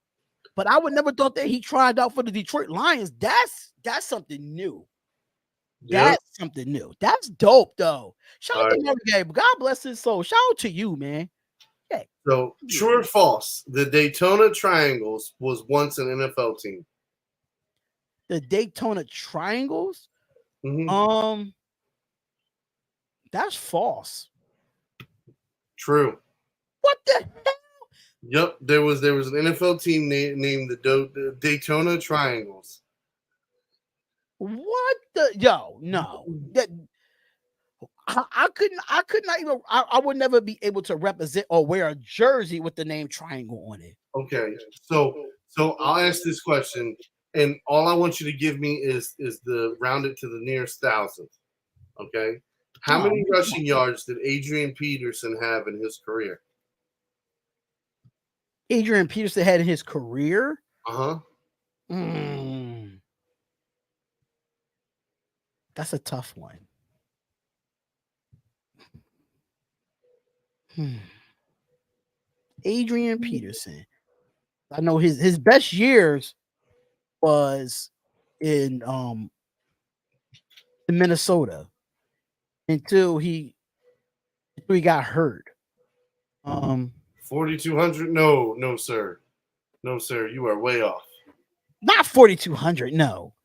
But I would never thought that he tried out for the Detroit Lions. That's something new. That's something new. That's dope though. Shout out to Marvin Gaye. God bless his soul. Shout out to you, man.
Yeah. So true or false? The Daytona Triangles was once an NFL team.
The Daytona Triangles?
Mm-hmm.
That's false.
True.
What the hell?
Yep, there was an NFL team named the Daytona Triangles.
What the no that I could not even I would never be able to represent or wear a jersey with the name Triangle on it.
Okay, so I'll ask this question, and all I want you to give me is the round it to the nearest thousandth. Okay, how many rushing yards did Adrian Peterson have in his career?
Adrian Peterson had in his career? That's a tough one. Adrian Peterson. I know his best years was in Minnesota until he got hurt.
4,200? No, sir. No, sir. You are way off.
Not 4,200. No.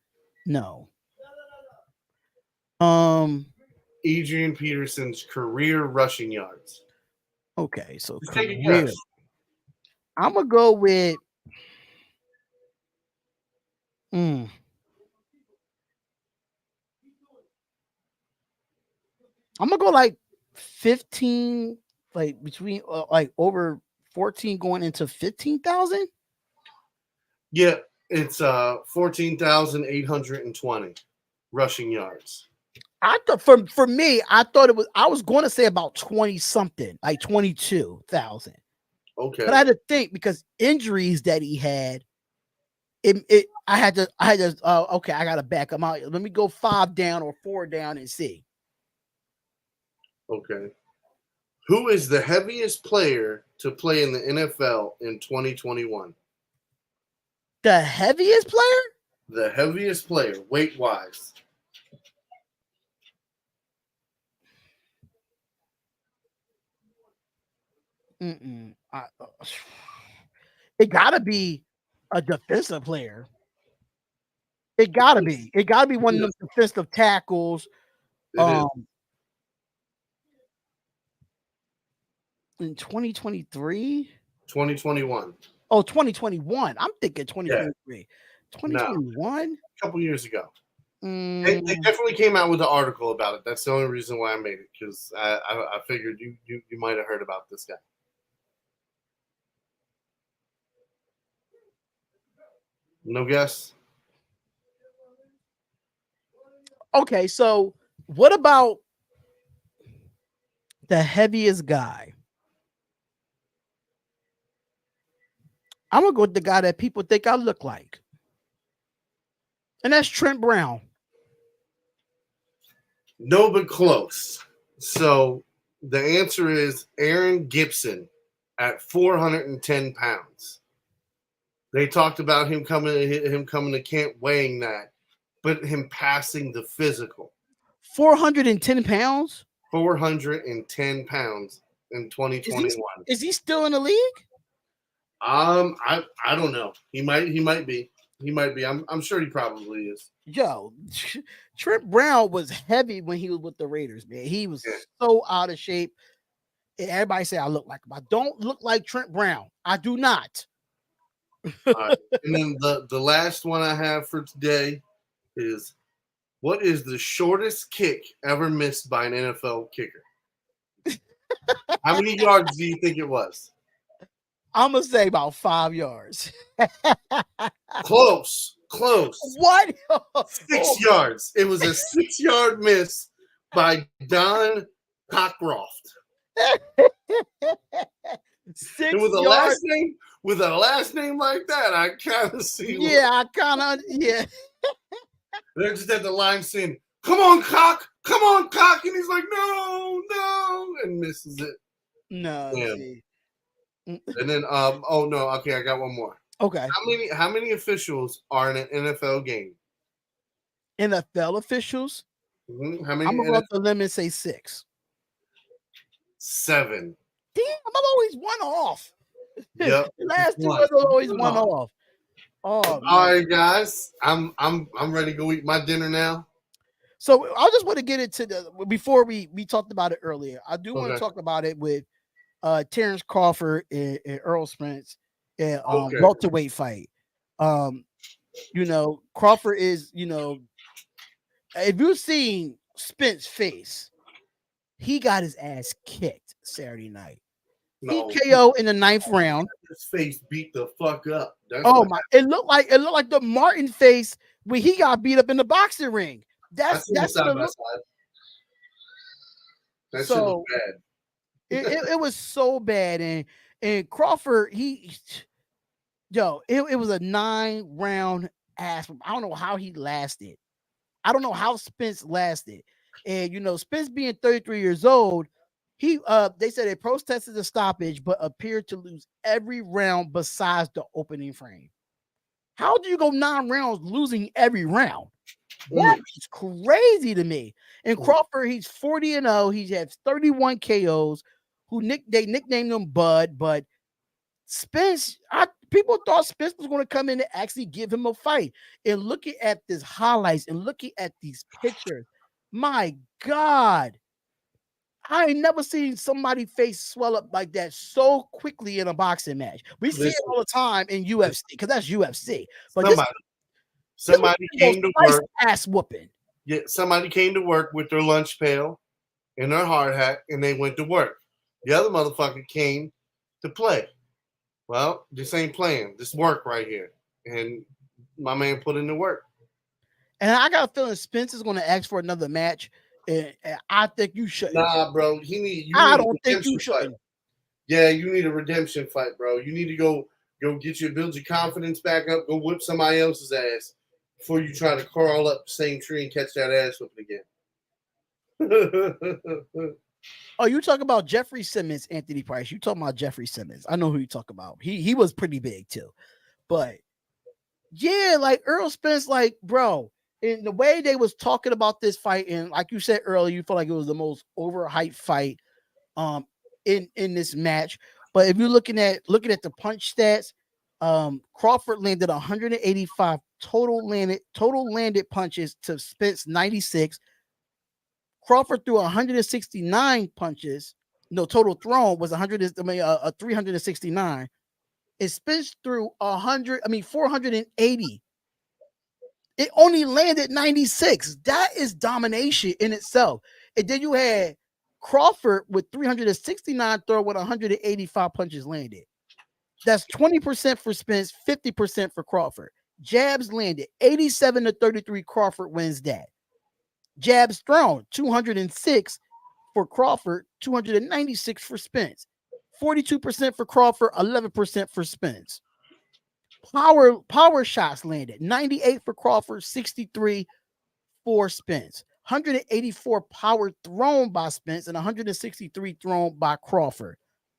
Adrian Peterson's career rushing yards.
Okay, so career. I'm gonna go with. I'm gonna go like 15, like between like over 14 going into 15,000.
Yeah, it's 14,820 rushing yards.
I thought for me, I was going to say about 20 something, like 22,000.
Okay.
But I had to think because injuries that he had, I had to okay, I gotta back him out. Let me go 5 down or 4 down and see.
Okay. Who is the heaviest player to play in the NFL in 2021?
The heaviest player?
The heaviest player, weight wise.
It gotta be a defensive player. It gotta be. It gotta be one of those defensive tackles. In 2023?
2021.
Oh, 2021. I'm thinking 2023.
Yeah.
2021?
No. A couple years ago. They definitely came out with an article about it. That's the only reason why I made it, because I figured you might have heard about this guy. No guess?
Okay, so what about the heaviest guy? I'm gonna go with the guy that people think I look like, and that's Trent Brown.
No, but close. So the answer is Aaron Gibson at 410 pounds. They talked about him coming to camp weighing that, but him passing the physical.
410 pounds.
410 pounds in 2021.
Is he still in the league?
I don't know. He might be. I'm sure he probably is.
Yo, Trent Brown was heavy when he was with the Raiders, man. He was so out of shape. And everybody say I look like him. I don't look like Trent Brown. I do not.
And then the last one I have for today is, what is the shortest kick ever missed by an NFL kicker? How many yards do you think it was?
I'm gonna say about 5 yards.
Close.
What?
6 yards. It was a 6-yard miss by Don Cockcroft. And with a last name like that, I kind of see.
Yeah.
They're just at the line saying, "Come on, Cock! Come on, Cock!" And he's like, "No," and misses it.
No.
And then, oh no, okay, I got one more.
Okay.
How many officials are in an NFL game?
NFL officials?
Mm-hmm. How many?
I'm gonna go up the limit and say 6.
7.
Damn, I'm always one off.
Yep.
Last 2 was always one off. Oh,
all right, guys. I'm ready to go eat my dinner now.
So I just want to get into before we talked about it earlier. I do want to talk about it with Terrence Crawford and Earl Spence and welterweight fight. Crawford is, if you've seen Spence's face, he got his ass kicked Saturday night. No. He KO in the 9th round.
His face beat the fuck up.
It looked like the Martin face when he got beat up in the boxing ring. That's side by side.
That shit was bad.
It was so bad, and Crawford, it was a 9-round ass. I don't know how he lasted. I don't know how Spence lasted. And Spence being 33 years old, they said they protested the stoppage, but appeared to lose every round besides the opening frame. How do you go 9 rounds losing every round? That is crazy to me. And Crawford, he's 40-0. He has 31 KOs. They nicknamed him Bud, but Spence, people thought Spence was going to come in and actually give him a fight. And looking at these highlights and looking at these pictures, my God, I ain't never seen somebody's face swell up like that so quickly in a boxing match. We see it all the time in UFC because that's UFC. But
somebody came to work,
ass whooping.
Yeah, somebody came to work with their lunch pail and their hard hat, and they went to work. The other motherfucker came to play. Well, this ain't playing. This work right here, and my man put in the work.
And I got a feeling Spence is going to ask for another match, and I think you should.
Nah, bro.
I don't think you should.
Yeah, you need a redemption fight, bro. You need to go build your confidence back up. Go whip somebody else's ass before you try to crawl up the same tree and catch that ass whipping again.
Oh, you talk about Jeffrey Simmons, Anthony Price. You talking about Jeffrey Simmons. I know who you talk about. He was pretty big too. But yeah, like Earl Spence, like, bro, and the way they was talking about this fight, and like you said earlier, you felt like it was the most overhyped fight in this match. But if you're looking at the punch stats, Crawford landed 185 total landed punches to Spence 96. Crawford threw 169 punches. No, total thrown was 369. And Spence threw 480. It only landed 96. That is domination in itself. And then you had Crawford with 369 throw with 185 punches landed. That's 20% for Spence, 50% for Crawford. Jabs landed 87-33. Crawford wins that. Jabs thrown 206 for Crawford, 296 for Spence. 42% for Crawford, 11% for Spence. Power shots landed 98 for Crawford, 63 for Spence. 184 power thrown by Spence and 163 thrown by Crawford.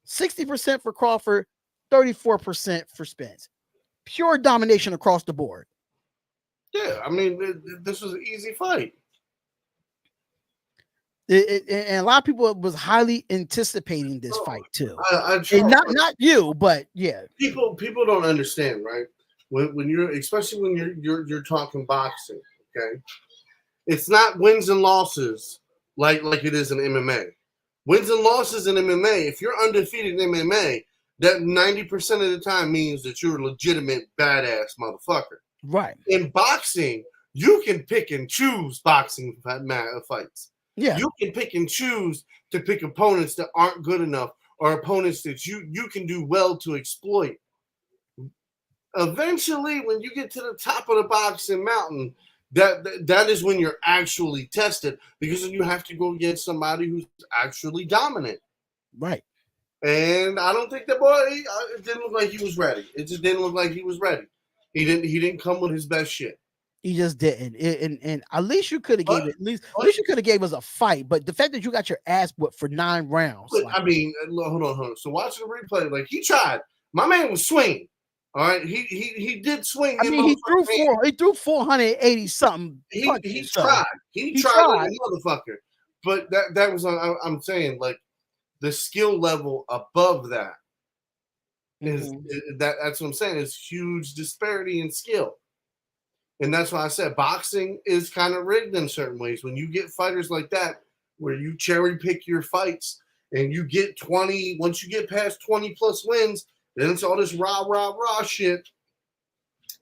60% for Crawford, 34% for Spence. Pure domination across the board.
Yeah, I mean, this was an easy fight.
And a lot of people was highly anticipating this fight too.
And
not you, but yeah.
People don't understand, right? When you're, especially when you're talking boxing, okay? It's not wins and losses like it is in MMA. Wins and losses in MMA, if you're undefeated in MMA, that 90% of the time means that you're a legitimate badass motherfucker.
Right.
In boxing, you can pick and choose boxing fights.
Yeah.
You can pick and choose to pick opponents that aren't good enough or opponents that you can do well to exploit. Eventually, when you get to the top of the boxing mountain, that is when you're actually tested, because you have to go against somebody who's actually dominant.
Right.
And I don't think the boy, it didn't look like he was ready. It just didn't look like he was ready. He didn't come with his best shit.
He just didn't. And at least you could have gave it. At least you could have gave us a fight. But the fact that you got your ass whipped for 9 rounds.
I mean, hold on. So watching the replay, like, he tried. My man was swinging. All right, he did swing.
I mean, he threw 480 something.
He tried. He tried like a motherfucker. But that was I'm saying, like, the skill level above that is that's what I'm saying. Is huge disparity in skill. And that's why I said boxing is kind of rigged in certain ways. When you get fighters like that, where you cherry pick your fights and you get 20, once you get past 20 plus wins, then it's all this rah, rah, rah shit.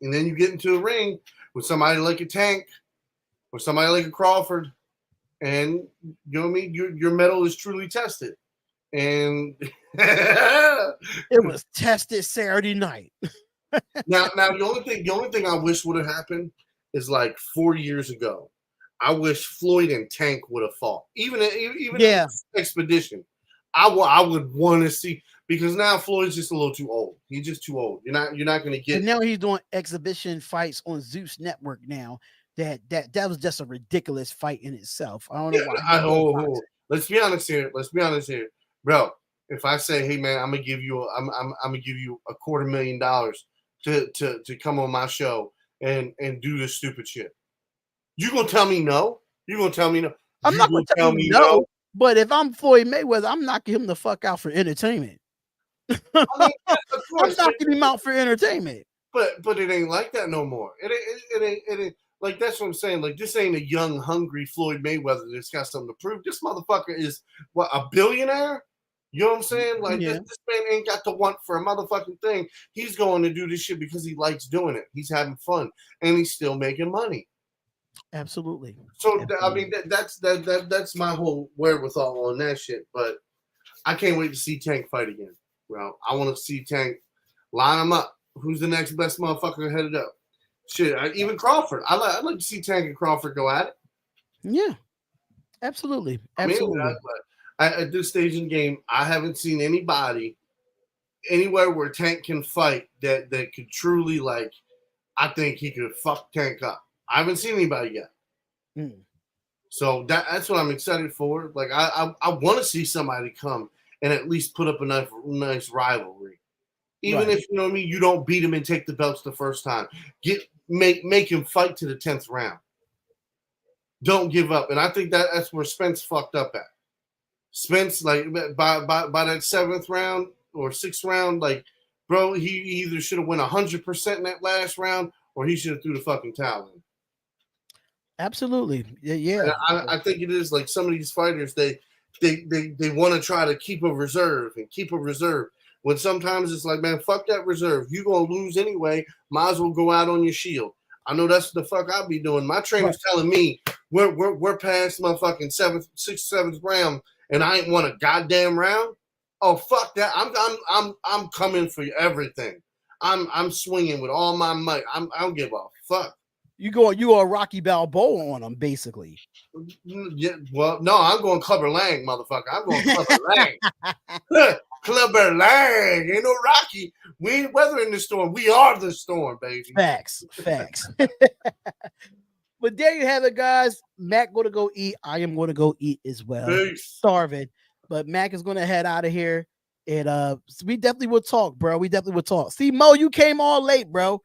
And then you get into a ring with somebody like a Tank or somebody like a Crawford. And you know what I mean? Your mettle is truly tested. And
it was tested Saturday night.
now the only thing I wish would have happened is, like, 4 years ago, I wish Floyd and Tank would have fought. Even in Expedition, I would want to see, because now Floyd's just a little too old. He's just too old. You're not going to get.
And now he's doing exhibition fights on Zeus Network now. That was just a ridiculous fight in itself. I don't know why.
Let's be honest here, bro. If I say, hey man, I'm gonna give you $250,000 to come on my show and do this stupid shit, you gonna tell me no? You gonna tell me no?
I'm not gonna tell me no. But if I'm Floyd Mayweather, I'm knocking him the fuck out for entertainment. I mean, I'm knocking him out for entertainment.
But it ain't like that no more. It ain't like, that's what I'm saying. Like, this ain't a young, hungry Floyd Mayweather that's got something to prove. This motherfucker is a billionaire. You know what I'm saying? Like, this man ain't got to want for a motherfucking thing. He's going to do this shit because he likes doing it. He's having fun, and he's still making money.
Absolutely.
So I mean, that's my whole wherewithal on that shit. But I can't wait to see Tank fight again, bro. I want to see Tank line him up. Who's the next best motherfucker headed up? Shit, even Crawford. I'd like to see Tank and Crawford go at it.
Yeah, absolutely.
I mean, at this stage in the game, I haven't seen anybody anywhere where Tank can fight that could truly, like, I think he could fuck Tank up. I haven't seen anybody yet. So that's what I'm excited for. Like, I want to see somebody come and at least put up a nice rivalry. Even if, you know what I mean, you don't beat him and take the belts the first time. Make him fight to the 10th round. Don't give up. And I think that's where Spence fucked up at. Spence, like, by that 7th round or 6th round, like, bro, he either should have went 100% in that last round or he should have threw the fucking towel in.
Absolutely. Yeah.
I think it is like some of these fighters, they want to try to keep a reserve. When sometimes it's like, man, fuck that reserve. You're going to lose anyway. Might as well go out on your shield. I know that's what the fuck I'll be doing. My trainer's telling me we're past my fucking 6th, 7th round and I ain't won a goddamn round. Oh, fuck that. I'm coming for everything. I'm swinging with all my might. I don't give a fuck.
You are Rocky Balboa on them, basically.
Yeah, well, no, I'm going Clubber Lang, motherfucker. I'm going Clubber Lang. Clubber Lang. Ain't no Rocky. We ain't weathering the storm. We are the storm, baby.
Facts. But there you have it, guys. Mac going to go eat. I am going to go eat as well.
Peace.
Starving. But Mac is going to head out of here. And we definitely will talk, bro. We definitely will talk. See, Mo, you came all late, bro.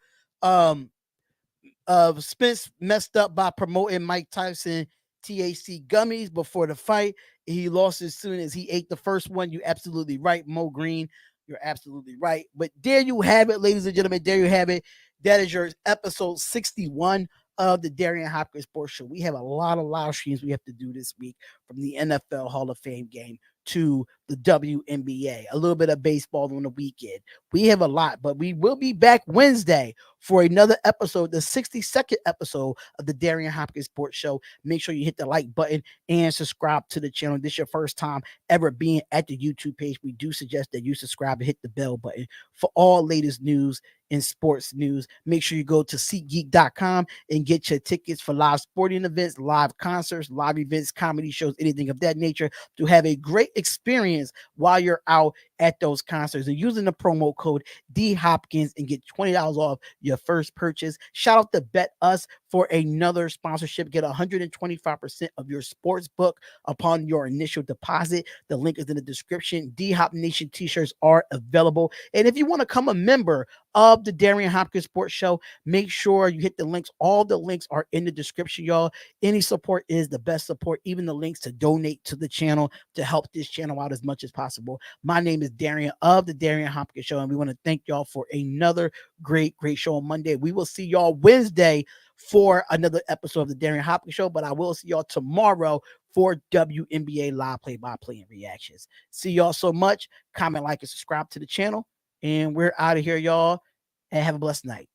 Spence messed up by promoting Mike Tyson THC gummies before the fight. He lost as soon as he ate the first one. You absolutely right, Mo Green. You're absolutely right. But there you have it, ladies and gentlemen. There you have it. That is your episode 61 of the Darion Hopkins Sports Show. We have a lot of live streams we have to do this week, from the NFL Hall of Fame game to the WNBA, a little bit of baseball on the weekend. We have a lot, but we will be back Wednesday for another episode, the 62nd episode of the Darion Hopkins Sports Show. Make sure you hit the like button and subscribe to the channel. This is your first time ever being at the YouTube page. We do suggest that you subscribe and hit the bell button for all latest news in sports news. Make sure you go to SeatGeek.com and get your tickets for live sporting events, live concerts, live events, comedy shows, anything of that nature, to have a great experience while you're out at those concerts, and using the promo code DHopkins and get $20 off your first purchase. Shout out to Bet Us for another sponsorship. Get 125% of your sports book upon your initial deposit. The link is in the description. D-Hop Nation t-shirts are available. And if you want to become a member of the Darion Hopkins Sports Show, make sure you hit the links. All the links are in the description, y'all. Any support is the best support, even the links to donate to the channel to help this channel out as much as possible. My name is Darion of the Darion Hopkins Show, and we want to thank y'all for another great show on Monday. We will see y'all Wednesday for another episode of the Darion Hopkins Show, but I will see y'all tomorrow for WNBA live play-by-play and reactions. See y'all so much. Comment, like, and subscribe to the channel, and we're out of here, y'all, and have a blessed night.